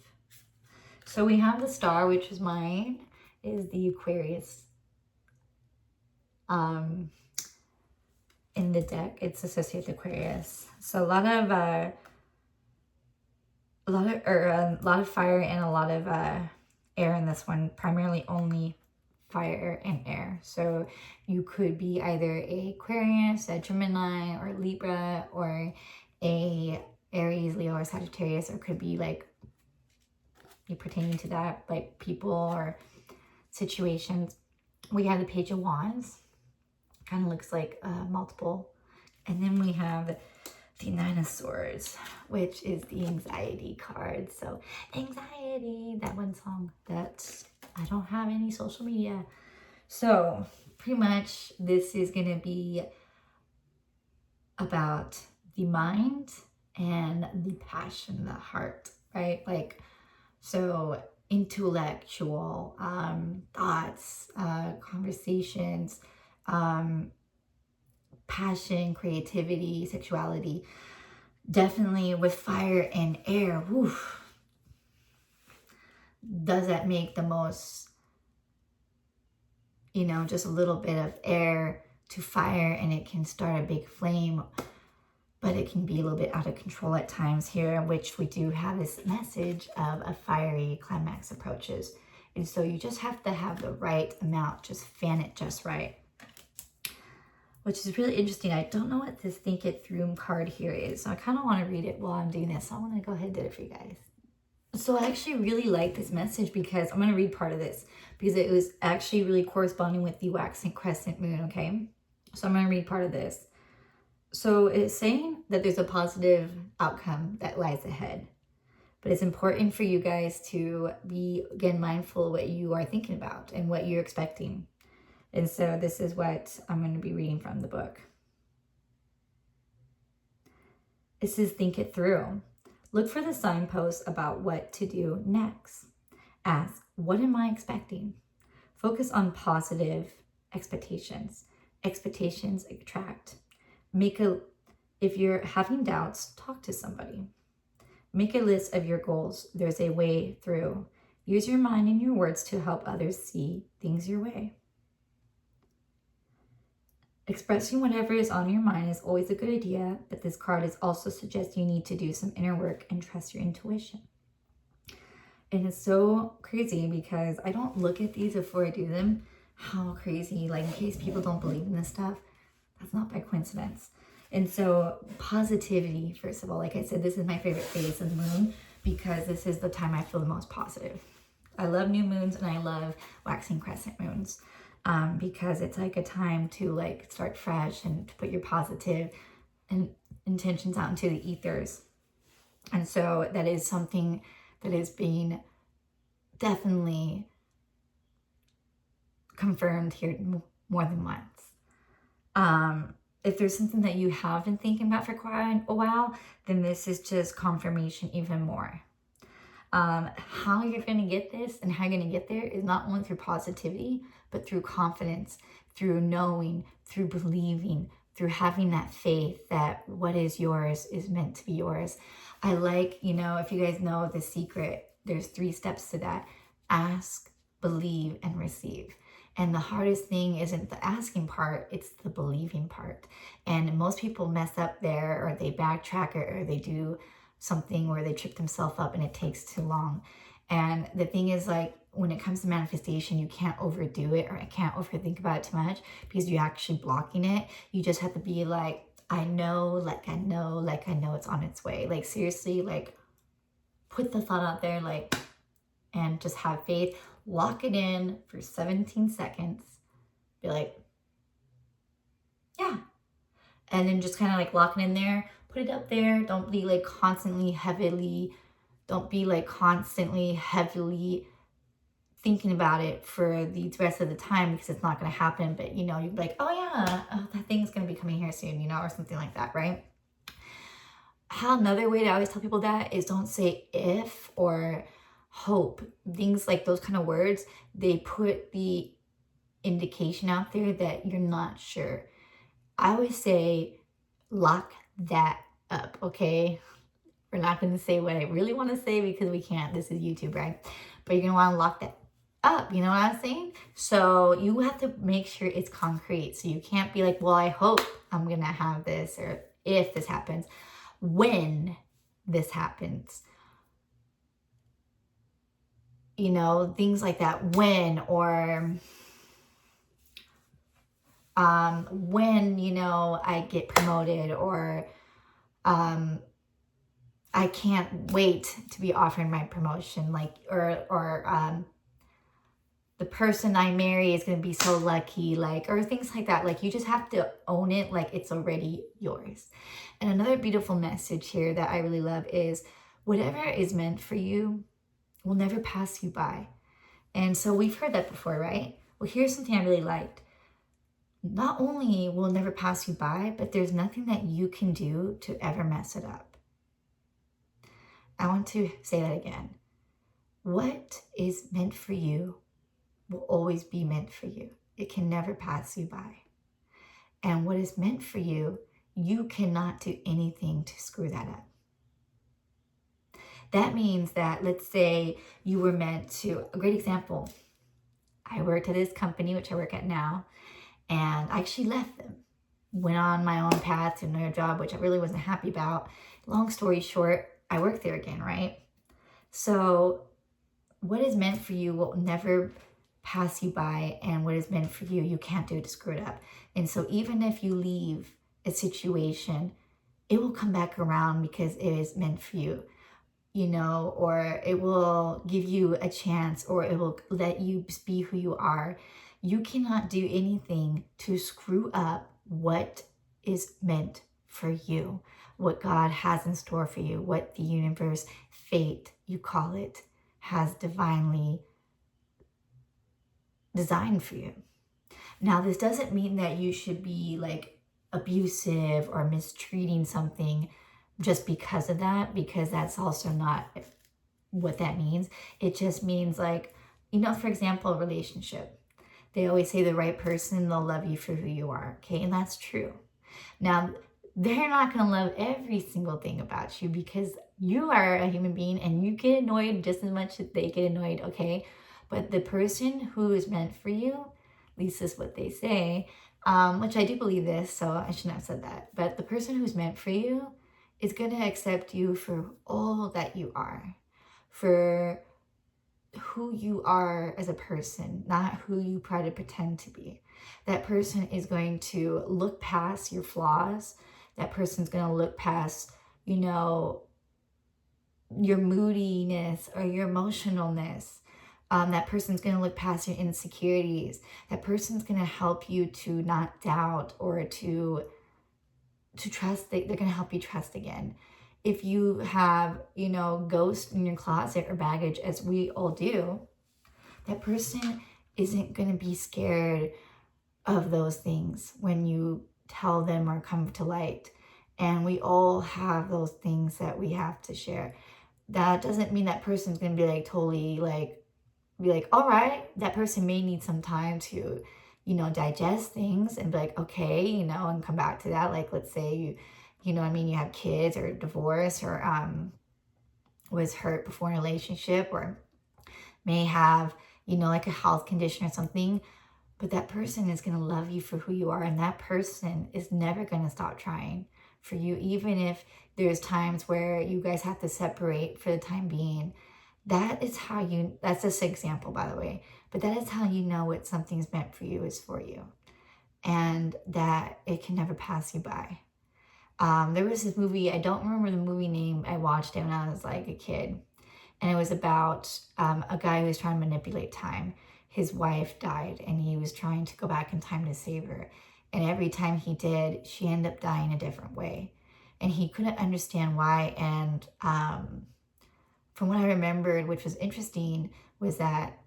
So we have the star, which is mine, is the Aquarius. In the deck, it's associated with Aquarius. So a lot of fire and a lot of air in this one. Primarily only fire and air. So you could be either a Aquarius, a Gemini, or Libra, or a Aries, Leo, or Sagittarius, or could be like you pertaining to that, like people or situations. We have the Page of Wands. Kind of looks like multiple. And then we have the 9 of Swords, which is the anxiety card. So anxiety, that one song that I don't have any social media. So pretty much this is going to be about the mind and the passion, the heart, right? Like, so intellectual thoughts, conversations, passion, creativity, sexuality. Definitely with fire and air. Woof. Does that make the most, you know, just a little bit of air to fire and it can start a big flame, but it can be a little bit out of control at times here, which we do have this message of a fiery climax approaches. And so you just have to have the right amount, just fan it just right. Which is really interesting. I don't know what this Think It Through card here is, so I kind of want to read it while I'm doing this. So I want to go ahead and do it for you guys. So I actually really like this message because I'm going to read part of this because it was actually really corresponding with the waxing crescent moon, okay? So I'm going to read part of this. So it's saying that there's a positive outcome that lies ahead. But it's important for you guys to be, again, mindful of what you are thinking about and what you're expecting. And so this is what I'm going to be reading from the book. It says, think it through. Look for the signposts about what to do next. Ask, what am I expecting? Focus on positive expectations. Expectations attract. If you're having doubts, talk to somebody. Make a list of your goals. There's a way through. Use your mind and your words to help others see things your way. Expressing whatever is on your mind is always a good idea, but this card is also suggesting you need to do some inner work and trust your intuition. And it's so crazy because I don't look at these before I do them. How crazy, like in case people don't believe in this stuff, that's not by coincidence. And so positivity, first of all, like I said, this is my favorite phase of the moon because this is the time I feel the most positive. I love new moons and I love waxing crescent moons because it's like a time to like start fresh and to put your positive intentions out into the ethers. And so that is something that is being definitely confirmed here more than once. If there's something that you have been thinking about for quite a while, then this is just confirmation even more. How you're going to get this and how you're going to get there is not only through positivity, but through confidence, through knowing, through believing, through having that faith that what is yours is meant to be yours. I like, if you guys know the secret, there's 3 steps to that. Ask, believe, and receive. And the hardest thing isn't the asking part, it's the believing part. And most people mess up there, or they backtrack, or they do something where they trip themselves up and it takes too long. And the thing is, like, when it comes to manifestation, you can't overdo it, or I can't overthink about it too much because you're actually blocking it. You just have to be like, I know it's on its way. Like, seriously, like, put the thought out there, like, and just have faith. Lock it in for 17 seconds. Be like, yeah. And then just kind of like lock it in there. Put it up there. Don't be like constantly heavily thinking about it for the rest of the time because it's not going to happen. But, you'd be like, oh yeah, that thing is going to be coming here soon, or something like that, right? Another way to always tell people that is don't say if or hope. Things like those kind of words, they put the indication out there that you're not sure. I always say lock that up, okay? We're not going to say what I really want to say because we can't. This is YouTube, right? But you're going to want to lock that up. You know what I'm saying? So you have to make sure it's concrete. So you can't be like, well, I hope I'm going to have this, or if this happens, when this happens. Things like that. When, or when, I get promoted, or I can't wait to be offered my promotion, like, or the person I marry is going to be so lucky, like, or things like that. Like, you just have to own it like it's already yours. And another beautiful message here that I really love is whatever is meant for you will never pass you by. And so we've heard that before, right? Well, here's something I really liked. Not only will it never pass you by, but there's nothing that you can do to ever mess it up. I want to say that again. What is meant for you will always be meant for you. It can never pass you by. And what is meant for you, you cannot do anything to screw that up. That means that, let's say you were meant to, a great example, I worked at this company, which I work at now, and I actually left them. Went on my own path to another job, which I really wasn't happy about. Long story short, I worked there again, right? So what is meant for you will never pass you by, and what is meant for you, you can't do to screw it up. And so even if you leave a situation, it will come back around because it is meant for you. Or it will give you a chance, or it will let you be who you are. You cannot do anything to screw up what is meant for you, what God has in store for you, what the universe, fate, you call it, has divinely designed for you. Now, this doesn't mean that you should be like abusive or mistreating something, just because of that, because that's also not what that means. It just means like, you know, for example, a relationship. They always say the right person, they'll love you for who you are, okay? And that's true. Now, they're not going to love every single thing about you because you are a human being and you get annoyed just as much as they get annoyed, okay? But the person who is meant for you, at least is what they say, which I do believe this, so I shouldn't have said that. But the person who's meant for you is going to accept you for all that you are, for who you are as a person, not who you try to pretend to be. That person is going to look past your flaws. That person's going to look past, you know, your moodiness or your emotionalness. That person's going to look past your insecurities. That person's going to help you to not doubt or to trust. They're going to help you trust again. If you have, you know, ghosts in your closet or baggage, as we all do, that person isn't going to be scared of those things when you tell them or come to light. And we all have those things that we have to share. That doesn't mean that person's going to be like totally like, be like, all right, that person may need some time to, you know, digest things and be like, okay, you know, and come back to that. Like, let's say you know what I mean, you have kids or divorce or was hurt before in a relationship or may have, you know, like a health condition or something. But that person is going to love you for who you are. And that person is never going to stop trying for you, even if there's times where you guys have to separate for the time being. That is how you, that's just an example, by the way, but that is how you know what something's meant for you is for you. And that it can never pass you by. There was this movie, I don't remember the movie name, I watched it when I was like a kid. And it was about a guy who was trying to manipulate time. His wife died and he was trying to go back in time to save her. And every time he did, she ended up dying a different way. And he couldn't understand why. And from what I remembered, which was interesting, was that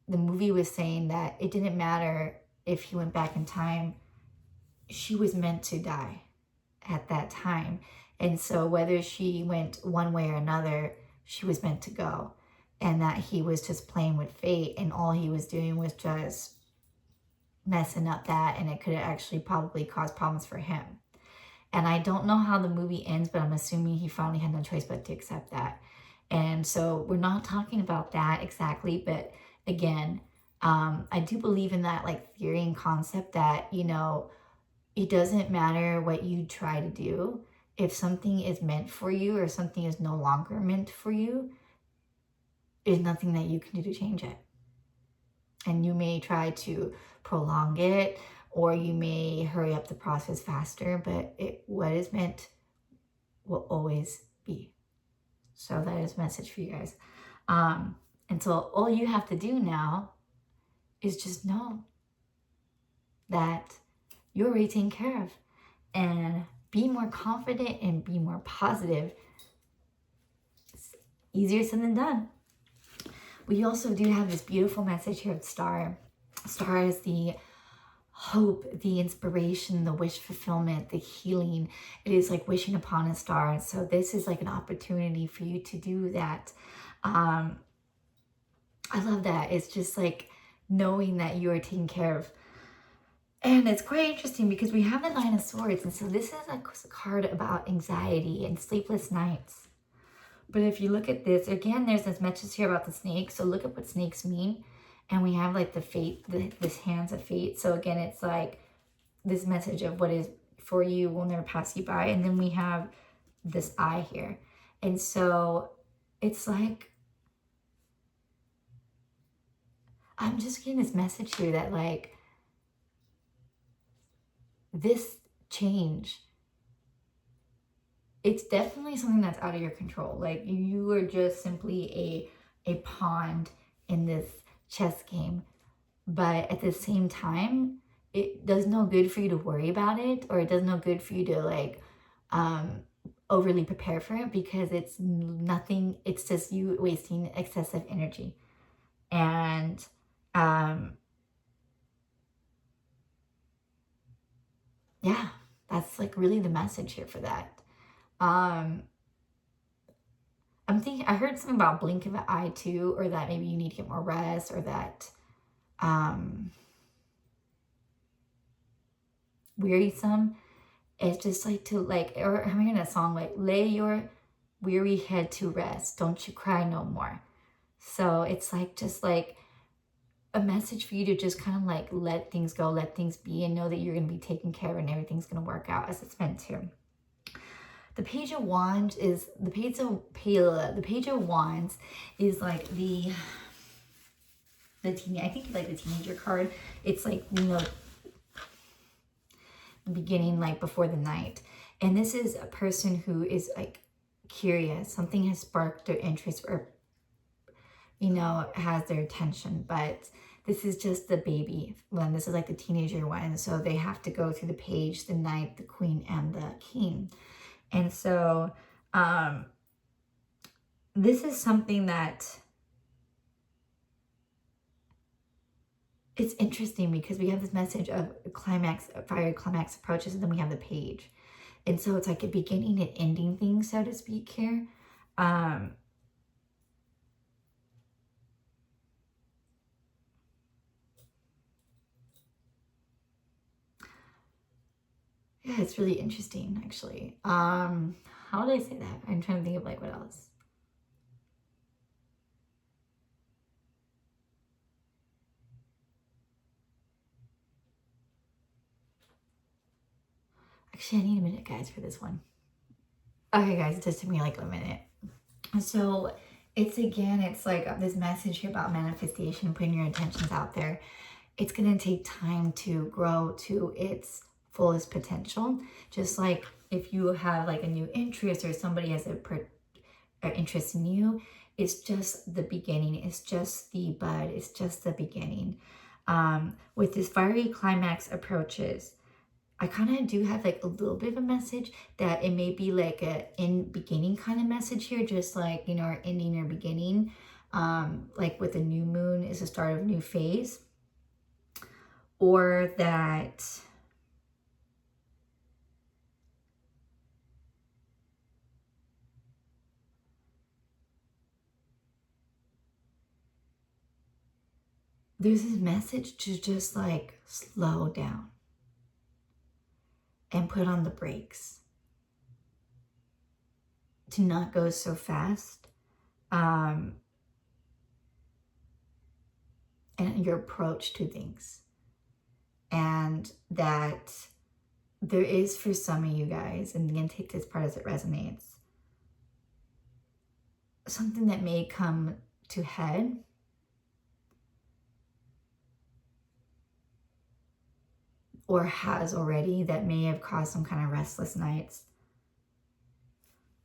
the movie was saying that it didn't matter if he went back in time, she was meant to die at that time. And so whether she went one way or another, she was meant to go. And that he was just playing with fate and all he was doing was just messing up that, and it could actually probably cause problems for him. And I don't know how the movie ends, but I'm assuming he finally had no choice but to accept that. And so we're not talking about that exactly, but again, I do believe in that like theory and concept that, you know, it doesn't matter what you try to do. If something is meant for you or something is no longer meant for you, there's nothing that you can do to change it. And you may try to prolong it, or you may hurry up the process faster, but what is meant will always be. So that is a message for you guys. And so all you have to do now is just know that you're already taken care of, and be more confident and be more positive. It's easier said than done. We also do have this beautiful message here of Star. Star is the hope, the inspiration, the wish fulfillment, the healing. It is like wishing upon a star. So this is like an opportunity for you to do that. I love that. It's just like knowing that you are taken care of. And it's quite interesting because we have the Nine of Swords. And so this is a card about anxiety and sleepless nights. But if you look at this, again, there's this message here about the snake. So look at what snakes mean. And we have like the fate, this hands of fate. So again, it's like this message of what is for you will never pass you by. And then we have this eye here. And so it's like, I'm just getting this message here that like this change, it's definitely something that's out of your control. Like you are just simply a pawn in this chess game. But at the same time, it does no good for you to worry about it, or it does no good for you to like overly prepare for it, because it's nothing, it's just you wasting excessive energy. And yeah, that's like really the message here for that. I'm thinking, I heard something about blink of an eye too, or that maybe you need to get more rest, or that wearisome. It's just like to like, or I'm hearing a song like, lay your weary head to rest, don't you cry no more. So it's like, just like a message for you to just kind of like let things go, let things be, and know that you're going to be taken care of and everything's going to work out as it's meant to. The Page of Wands is the Page of Wands is like the I think like the teenager card. It's like, you know, the beginning, like before the night. And this is a person who is like curious. Something has sparked their interest, or, you know, has their attention. But this is just the baby one. This is like the teenager one. So they have to go through the page, the knight, the queen, and the king. And so this is something that it's interesting, because we have this message of climax, fiery climax approaches, and then we have the page. And so it's like a beginning and ending thing, so to speak, here. Yeah, it's really interesting, actually. How did I say that? I'm trying to think of like what else. Actually, I need a minute, guys, for this one. Okay, guys, it just took me like a minute. So it's, again, it's like this message here about manifestation, putting your intentions out there. It's going to take time to grow to its fullest potential. Just like if you have like a new interest, or somebody has an interest in you, it's just the beginning. It's just the bud. It's just the beginning. With this fiery climax approaches, I kind of do have like a little bit of a message that it may be like a in beginning kind of message here, just like, you know, or ending or beginning. Like with a new moon is the start of a new phase, or that there's this message to just like slow down and put on the brakes, to not go so fast, and your approach to things. And that there is, for some of you guys, and again, take this part as it resonates, something that may come to head, or has already, that may have caused some kind of restless nights.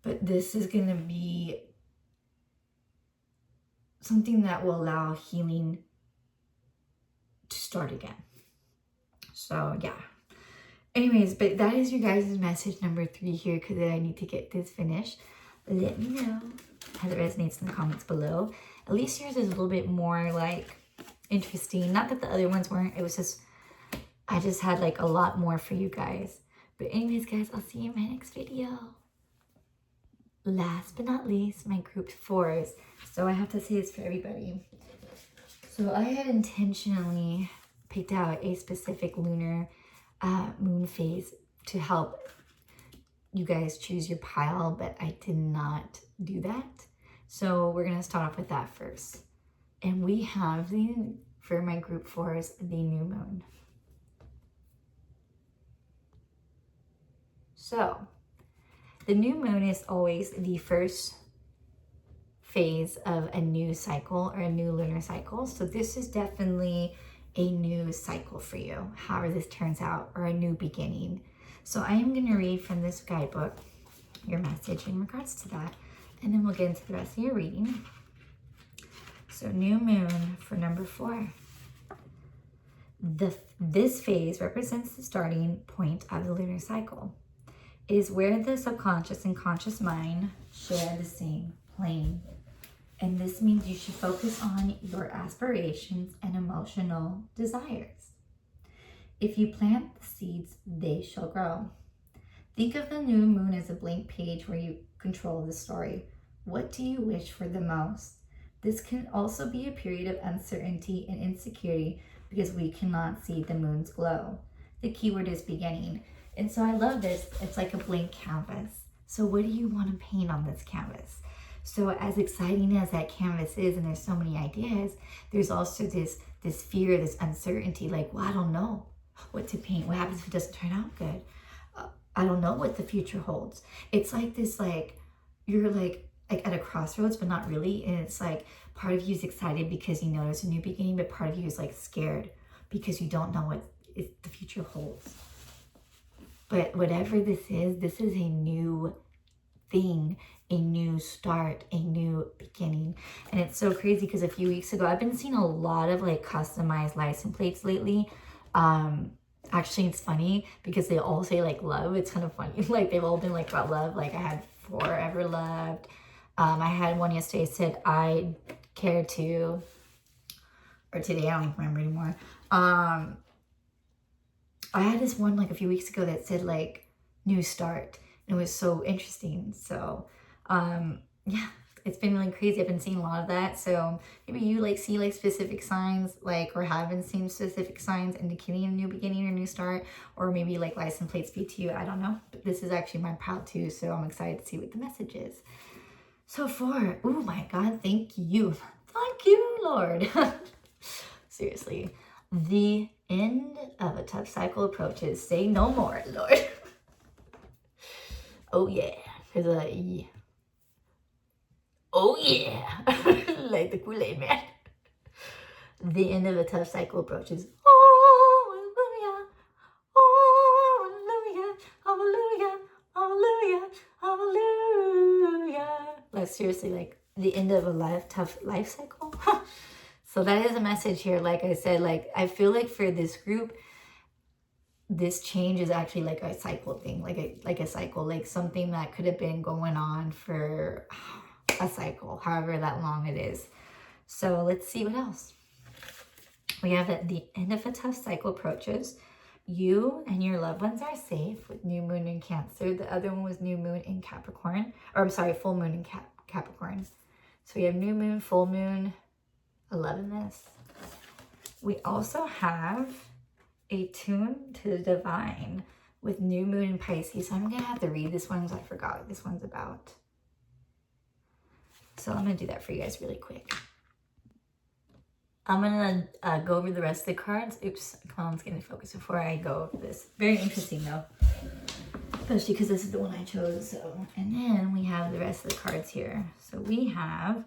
But this is going to be something that will allow healing to start again. So yeah. Anyways, but that is your guys' message number 3 here, because I need to get this finished. Let me know how it resonates in the comments below. At least yours is a little bit more like interesting. Not that the other ones weren't. It was just, I just had like a lot more for you guys. But anyways, guys, I'll see you in my next video. Last but not least, my group 4s. So I have to say this for everybody. So I had intentionally picked out a specific lunar moon phase to help you guys choose your pile, but I did not do that. So we're going to start off with that first. And we have for my group 4s, the new moon. So the new moon is always the first phase of a new cycle, or a new lunar cycle. So this is definitely a new cycle for you, however this turns out, or a new beginning. So I am going to read from this guidebook your message in regards to that, and then we'll get into the rest of your reading. So new moon for number 4. This phase represents the starting point of the lunar cycle. It is where the subconscious and conscious mind share the same plane. And this means you should focus on your aspirations and emotional desires. If you plant the seeds, they shall grow. Think of the new moon as a blank page where you control the story. What do you wish for the most? This can also be a period of uncertainty and insecurity because we cannot see the moon's glow. The keyword is beginning. And so I love this. It's like a blank canvas. So what do you want to paint on this canvas? So as exciting as that canvas is, and there's so many ideas, there's also this fear, this uncertainty, like, well, I don't know what to paint. What happens if it doesn't turn out good? I don't know what the future holds. It's like this, like, you're like at a crossroads, but not really. And it's like part of you is excited because you know there's a new beginning, but part of you is like scared because you don't know what the future holds. But whatever this is a new thing, a new start, a new beginning. And it's so crazy because a few weeks ago, I've been seeing a lot of like customized license plates lately. Actually, it's funny because they all say like love. It's kind of funny. Like they've all been like about love. Like I had forever loved. I had one yesterday that said I care to, or today, I don't even remember anymore. I had this one like a few weeks ago that said like new start. It was so interesting. So yeah, it's been really crazy. I've been seeing a lot of that. So maybe you like see like specific signs, like, or haven't seen specific signs indicating a new beginning or new start, or maybe like license plates speak to you. I don't know. But this is actually my pal too. So I'm excited to see what the message is. So for, oh my God, thank you. Thank you, Lord. Seriously. The end of a tough cycle approaches. Say no more, Lord. Oh yeah. There's a yeah. Oh yeah. Like the Kool-Aid man. The end of a tough cycle approaches. Hallelujah. Hallelujah. Hallelujah. Hallelujah. Hallelujah. Like seriously, like the end of a tough life cycle. So that is a message here. Like I said, like I feel like for this group, this change is actually like a cycle thing, like a cycle, like something that could have been going on for a cycle, however that long it is. So let's see what else. We have at the end of a tough cycle approaches. You and your loved ones are safe with new moon in Cancer. The other one was new moon in Capricorn, or I'm sorry, full moon in Capricorn. So we have new moon, full moon. I love this. We also have a tune to the divine with new moon in Pisces. So I'm gonna have to read this one because I forgot what this one's about. So I'm gonna do that for you guys really quick. I'm gonna go over the rest of the cards. Oops, come on, let's get into focus before I go over this. Very interesting though, especially because this is the one I chose. So, and then we have the rest of the cards here. So we have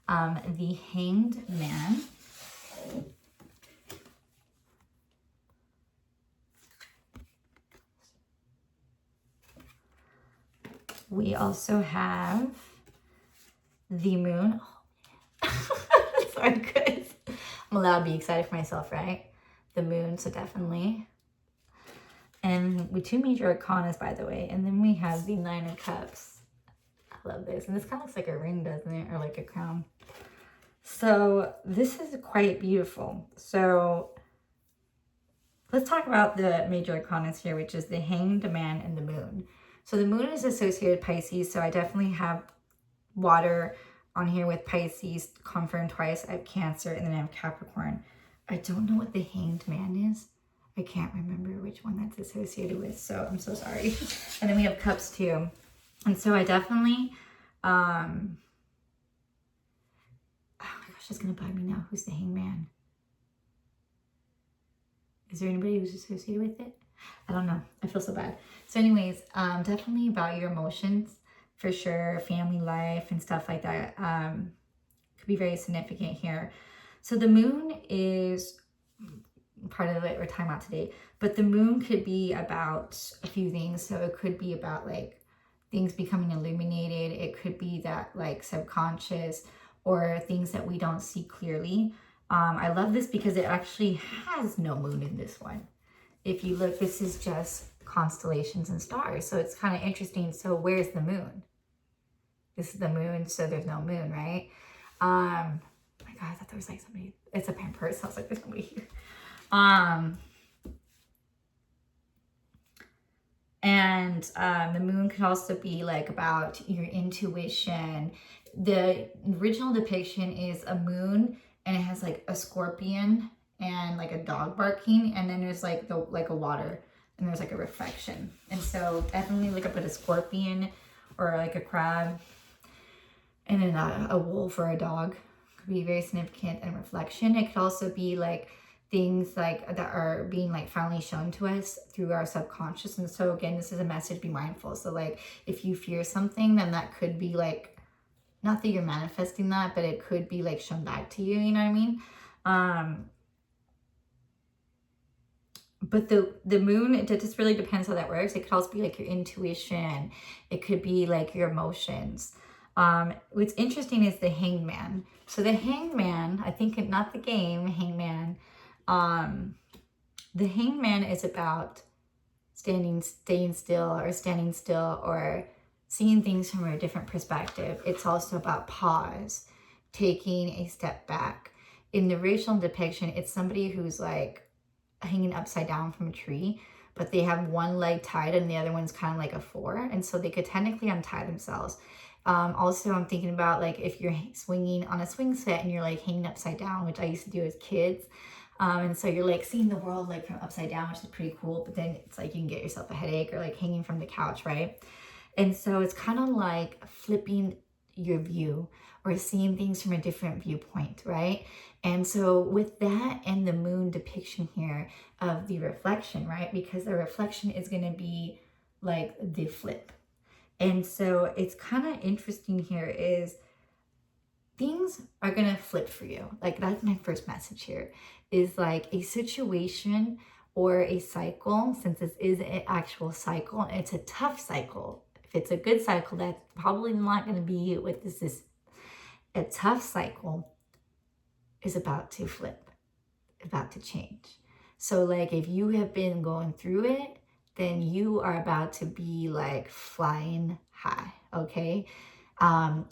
the Hanged Man. We also have the Moon. Sorry, guys. I'm allowed to be excited for myself, right? The Moon, so definitely. And we 2 major arcanas, by the way. And then we have the 9 of Cups. I love this. And this kind of looks like a ring, doesn't it? Or like a crown. So this is quite beautiful. So let's talk about the major arcanas here, which is the Hanged Man and the Moon. So the Moon is associated with Pisces. So I definitely have water on here with Pisces confirmed twice. I have Cancer, and then I have Capricorn. I don't know what the Hanged Man is. I can't remember which one that's associated with, so I'm so sorry. And then we have Cups too. And so I definitely, oh my gosh, it's gonna bug me now. Who's the Hanged Man? Is there anybody who's associated with it? I don't know. I feel so bad. So anyways, definitely about your emotions. For sure, family life and stuff like that could be very significant here. So the Moon is part of it we're talking about today, but the Moon could be about a few things. So it could be about like things becoming illuminated. It could be that like subconscious or things that we don't see clearly. I love this because it actually has no moon in this one. If you look, this is just constellations and stars. So it's kind of interesting. So where's the moon? This is the moon, so there's no moon, right? Oh my God, I thought there was like somebody. It's a pen purse. I was like, there's nobody here. And the moon could also be like about your intuition. The original depiction is a moon, and it has like a scorpion and like a dog barking, and then there's like a water, and there's like a reflection. And so definitely look up at a scorpion or like a crab, and then a wolf or a dog could be very significant and reflection. It could also be like things like that are being like finally shown to us through our subconscious. And so again, this is a message, be mindful. So like if you fear something, then that could be like, not that you're manifesting that, but it could be like shown back to you, you know what I mean? But the moon, it just really depends how that works. It could also be like your intuition. It could be like your emotions. What's interesting is the hangman. So the hangman, I think, not the game, hangman. The hangman is about staying still or seeing things from a different perspective. It's also about pause, taking a step back. In the original depiction, it's somebody who's like hanging upside down from a tree, but they have one leg tied and the other one's kind of like a 4. And so they could technically untie themselves. Also, I'm thinking about like if you're swinging on a swing set and you're like hanging upside down, which I used to do as kids. And so you're like seeing the world like from upside down, which is pretty cool. But then it's like you can get yourself a headache, or like hanging from the couch, right? And so it's kind of like flipping your view or seeing things from a different viewpoint, right? And so with that and the moon depiction here of the reflection, right? Because the reflection is going to be like the flip. And so it's kind of interesting here is things are going to flip for you. Like that's my first message here, is like a situation or a cycle, since this is an actual cycle, and it's a tough cycle. If it's a good cycle, that's probably not going to be what this is. A tough cycle is about to flip, about to change. So like if you have been going through it, then you are about to be like flying high, okay?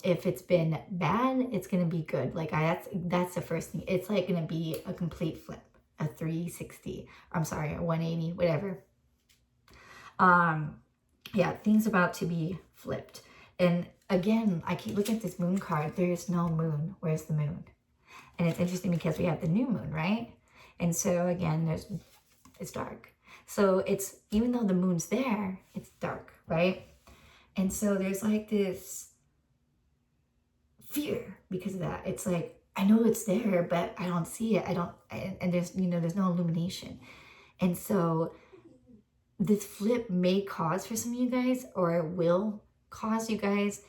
If it's been bad, it's gonna be good. Like that's the first thing. It's like gonna be a complete flip, a 360. I'm sorry, a 180, whatever. Yeah, things about to be flipped. And again, I keep looking at this moon card. There's no moon. Where's the moon? And it's interesting because we have the new moon, right? And so again, it's dark. So it's, even though the moon's there, it's dark, right? And so there's like this fear because of that. It's like, I know it's there, but I don't see it. And there's, you know, there's no illumination. And so this flip may cause for some of you guys, or it will cause you guys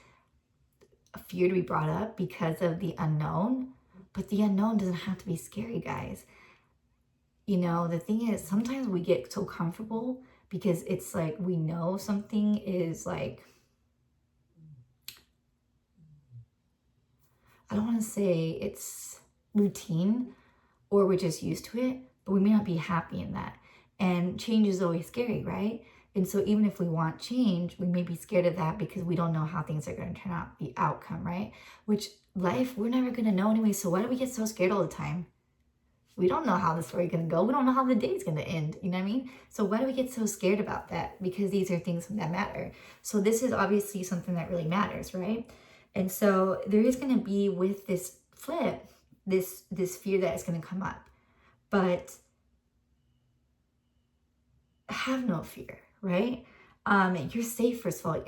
a fear to be brought up because of the unknown. But the unknown doesn't have to be scary, guys. You know, the thing is, sometimes we get so comfortable because it's like we know something is like, I don't want to say it's routine or we're just used to it, but we may not be happy in that. And change is always scary, right? And so even if we want change, we may be scared of that because we don't know how things are going to turn out, the outcome, right? Which life, we're never going to know anyway. So why do we get so scared all the time? We don't know how the story's going to go. We don't know how the day's going to end. You know what I mean? So why do we get so scared about that? Because these are things that matter. So this is obviously something that really matters, right? And so there is going to be, with this flip, this fear that is going to come up. But have no fear, right? You're safe, first of all.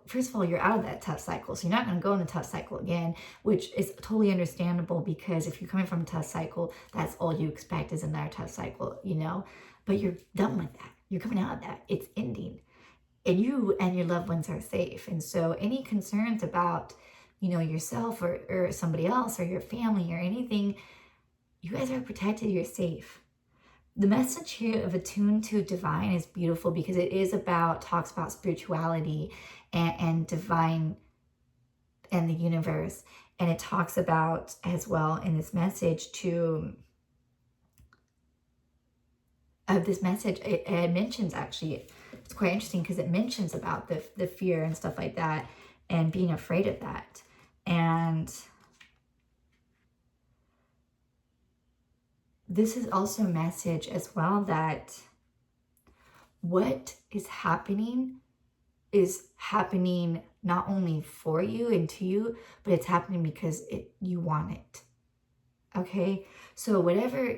First of all, you're out of that tough cycle. So you're not going to go in the tough cycle again, which is totally understandable, because if you're coming from a tough cycle, that's all you expect is another tough cycle, you know? But you're done with that. You're coming out of that. It's ending. And you and your loved ones are safe. And so any concerns about, yourself or somebody else or your family or anything, you guys are protected. You're safe. The message here of attuned to divine is beautiful because it is talks about spirituality and divine and the universe. And it talks about, as well in this message, it mentions, actually, it's quite interesting because it mentions about the fear and stuff like that and being afraid of that. And this is also a message as well that what is happening not only for you and to you, but it's happening because you want it. Okay? So whatever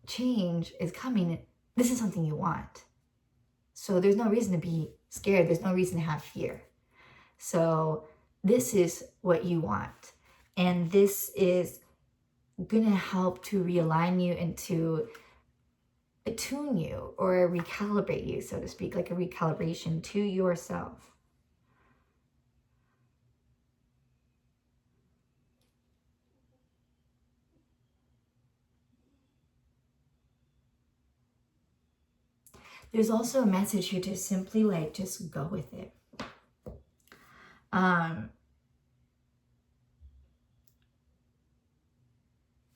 change is coming, this is something you want. So there's no reason to be scared. There's no reason to have fear. So this is what you want. And this is going to help to realign you and to attune you or recalibrate you, so to speak, like a recalibration to yourself. There's also a message here to simply like just go with it.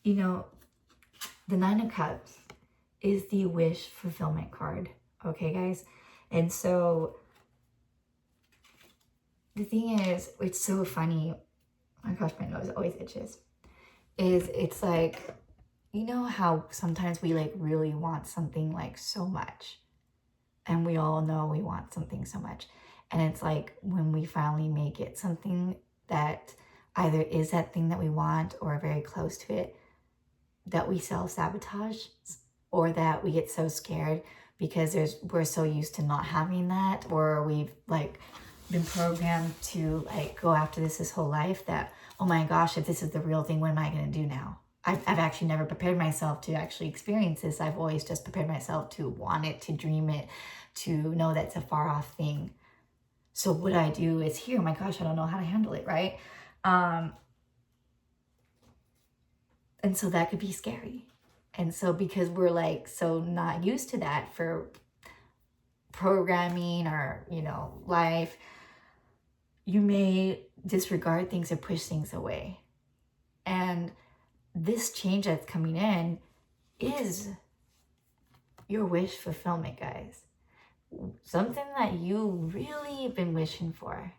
You know, the Nine of Cups is the wish fulfillment card. Okay, guys? And so the thing is, it's so funny. Oh my gosh, my nose always itches. It's like, you know how sometimes we like really want something like so much. And we all know we want something so much. And it's like when we finally make it something that either is that thing that we want or very close to it, that we self-sabotage, or that we get so scared because we're so used to not having that, or we've like been programmed to like go after this whole life that, oh my gosh, if this is the real thing, what am I going to do now? I've actually never prepared myself to actually experience this. I've always just prepared myself to want it, to dream it, to know that's a far off thing. So what I do is here, oh my gosh, I don't know how to handle it, right? And so that could be scary. And so because we're like so not used to that for programming or, you know, life, you may disregard things or push things away. And this change that's coming in is your wish fulfillment, guys. Something that you really been wishing for,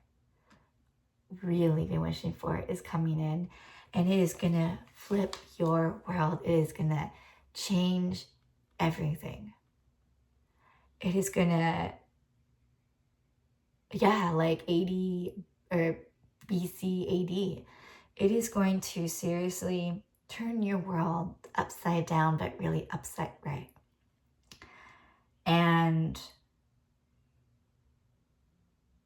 is coming in, and it is going to flip your world. It is going to change everything. It is going to, like 80 or BC AD, it is going to seriously turn your world upside down, but really upside right. And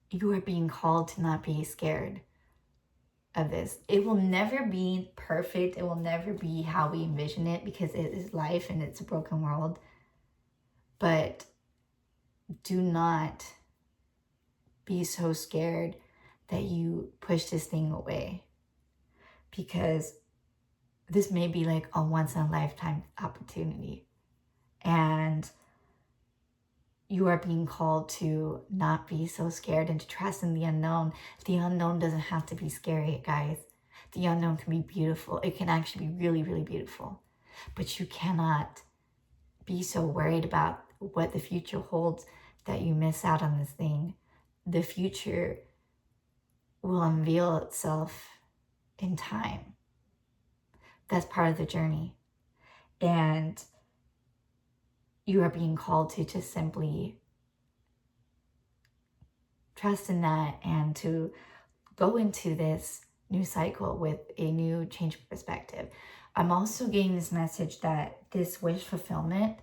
you are being called to not be scared of this. It will never be perfect. It will never be how we envision it because it is life and it's a broken world. But do not be so scared that you push this thing away, because this may be like a once in a lifetime opportunity. And you are being called to not be so scared and to trust in the unknown. The unknown doesn't have to be scary, guys. The unknown can be beautiful. It can actually be really, really beautiful. But you cannot be so worried about what the future holds that you miss out on this thing. The future will unveil itself in time. That's part of the journey. And you are being called to just simply trust in that and to go into this new cycle with a new change perspective. I'm also getting this message that this wish fulfillment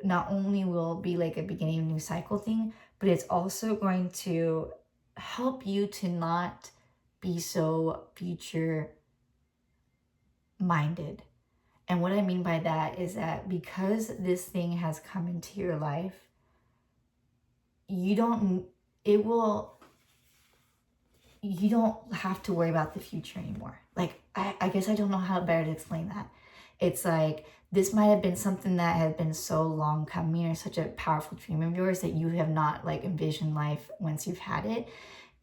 not only will be like a beginning of a new cycle thing, but it's also going to help you to not be so future minded. And what I mean by that is that because this thing has come into your life, you don't have to worry about the future anymore. Like, I guess I don't know how better to explain that. It's like, this might have been something that had been so long coming, or such a powerful dream of yours that you have not like envisioned life once you've had it.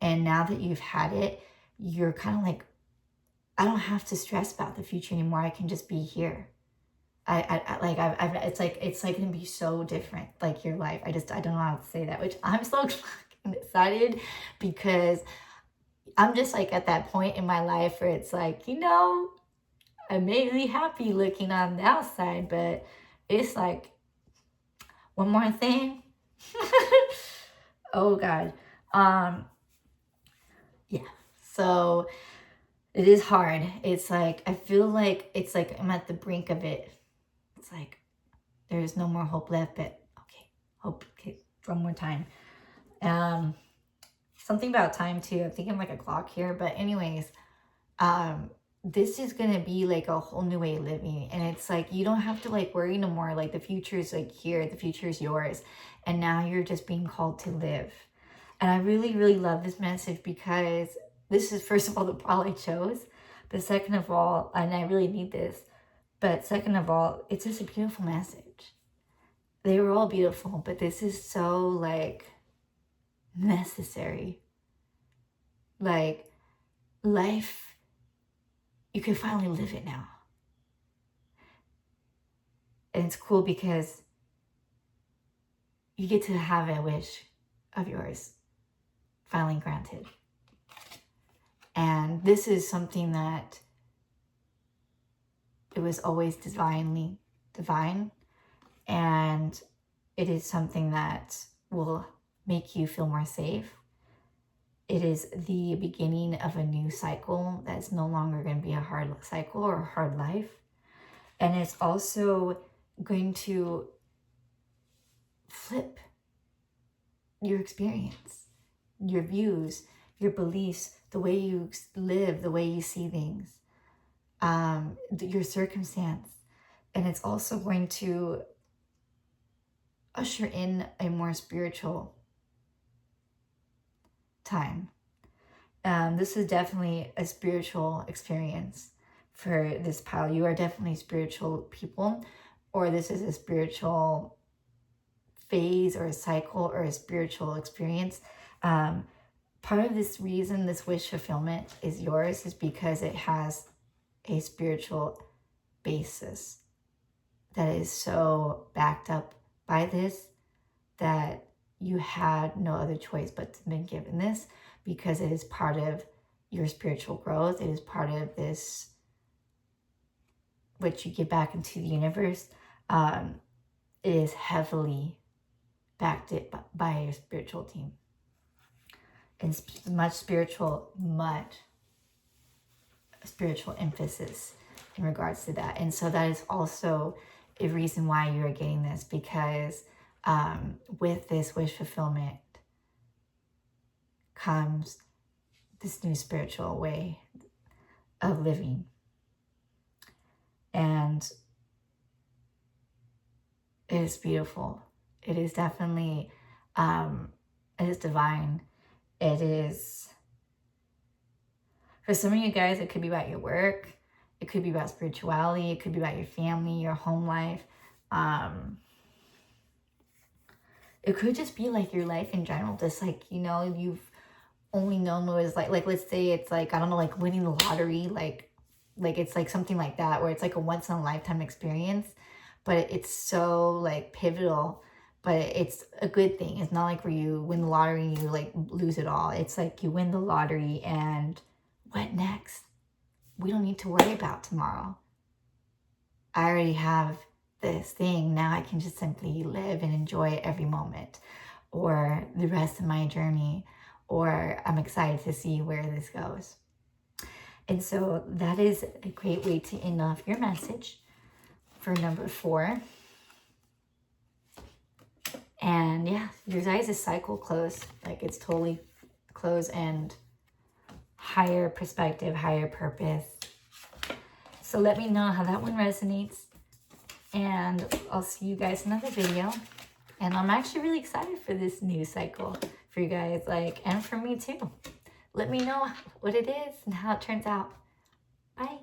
And now that you've had it, you're kind of like, I don't have to stress about the future anymore. I can just be here. It's like gonna be so different, like your life. I don't know how to say that, which I'm so fucking excited, because I'm just like at that point in my life where it's like, you know, I may be happy looking on the outside, but it's like one more thing Oh God. Yeah. So it is hard. It's like, I feel like it's like I'm at the brink of it. It's like there's no more hope left, but okay, hope. Okay, one more time. Something about time too. I'm thinking like a clock here, but anyways, this is gonna be like a whole new way of living, and it's like you don't have to like worry no more. Like the future is like here, the future is yours, and now you're just being called to live. And I really, really love this message because this is, first of all, the pile I chose, but second of all, and I really need this, but second of all, it's just a beautiful message. They were all beautiful, but this is so like necessary. Like life, you can finally live it now. And it's cool because you get to have a wish of yours finally granted. And this is something that it was always divinely divine. And it is something that will make you feel more safe. It is the beginning of a new cycle that's no longer going to be a hard cycle or a hard life. And it's also going to flip your experience, your views, your beliefs, the way you live, the way you see things, your circumstance. And it's also going to usher in a more spiritual time. This is definitely a spiritual experience for this pile. You are definitely spiritual people, or this is a spiritual phase or a cycle or a spiritual experience. Part of this reason this wish fulfillment is yours is because it has a spiritual basis that is so backed up by this that you had no other choice but to be given this, because it is part of your spiritual growth. It is part of this, what you give back into the universe. It is heavily backed it by your spiritual team. And much spiritual emphasis in regards to that. And so that is also a reason why you are getting this, because with this wish fulfillment comes this new spiritual way of living. And it is beautiful. It is definitely, it is divine. It is, for some of you guys, it could be about your work. It could be about spirituality. It could be about your family, your home life. It could just be like your life in general. Just like, you know, you've only known what it was like let's say it's like, I don't know, like winning the lottery, like it's like something like that, where it's like a once in a lifetime experience, but it's so like pivotal, but it's a good thing. It's not like where you win the lottery and you like lose it all. It's like you win the lottery and what next? We don't need to worry about tomorrow. I already have this thing. Now I can just simply live and enjoy every moment, or the rest of my journey, or I'm excited to see where this goes. And so that is a great way to end off your message for number 4. And yeah, your guys' cycle closed. Like it's totally closed, and higher perspective, higher purpose. So let me know how that one resonates. And I'll see you guys in another video. And I'm actually really excited for this new cycle for you guys, like, and for me too. Let me know what it is and how it turns out. Bye.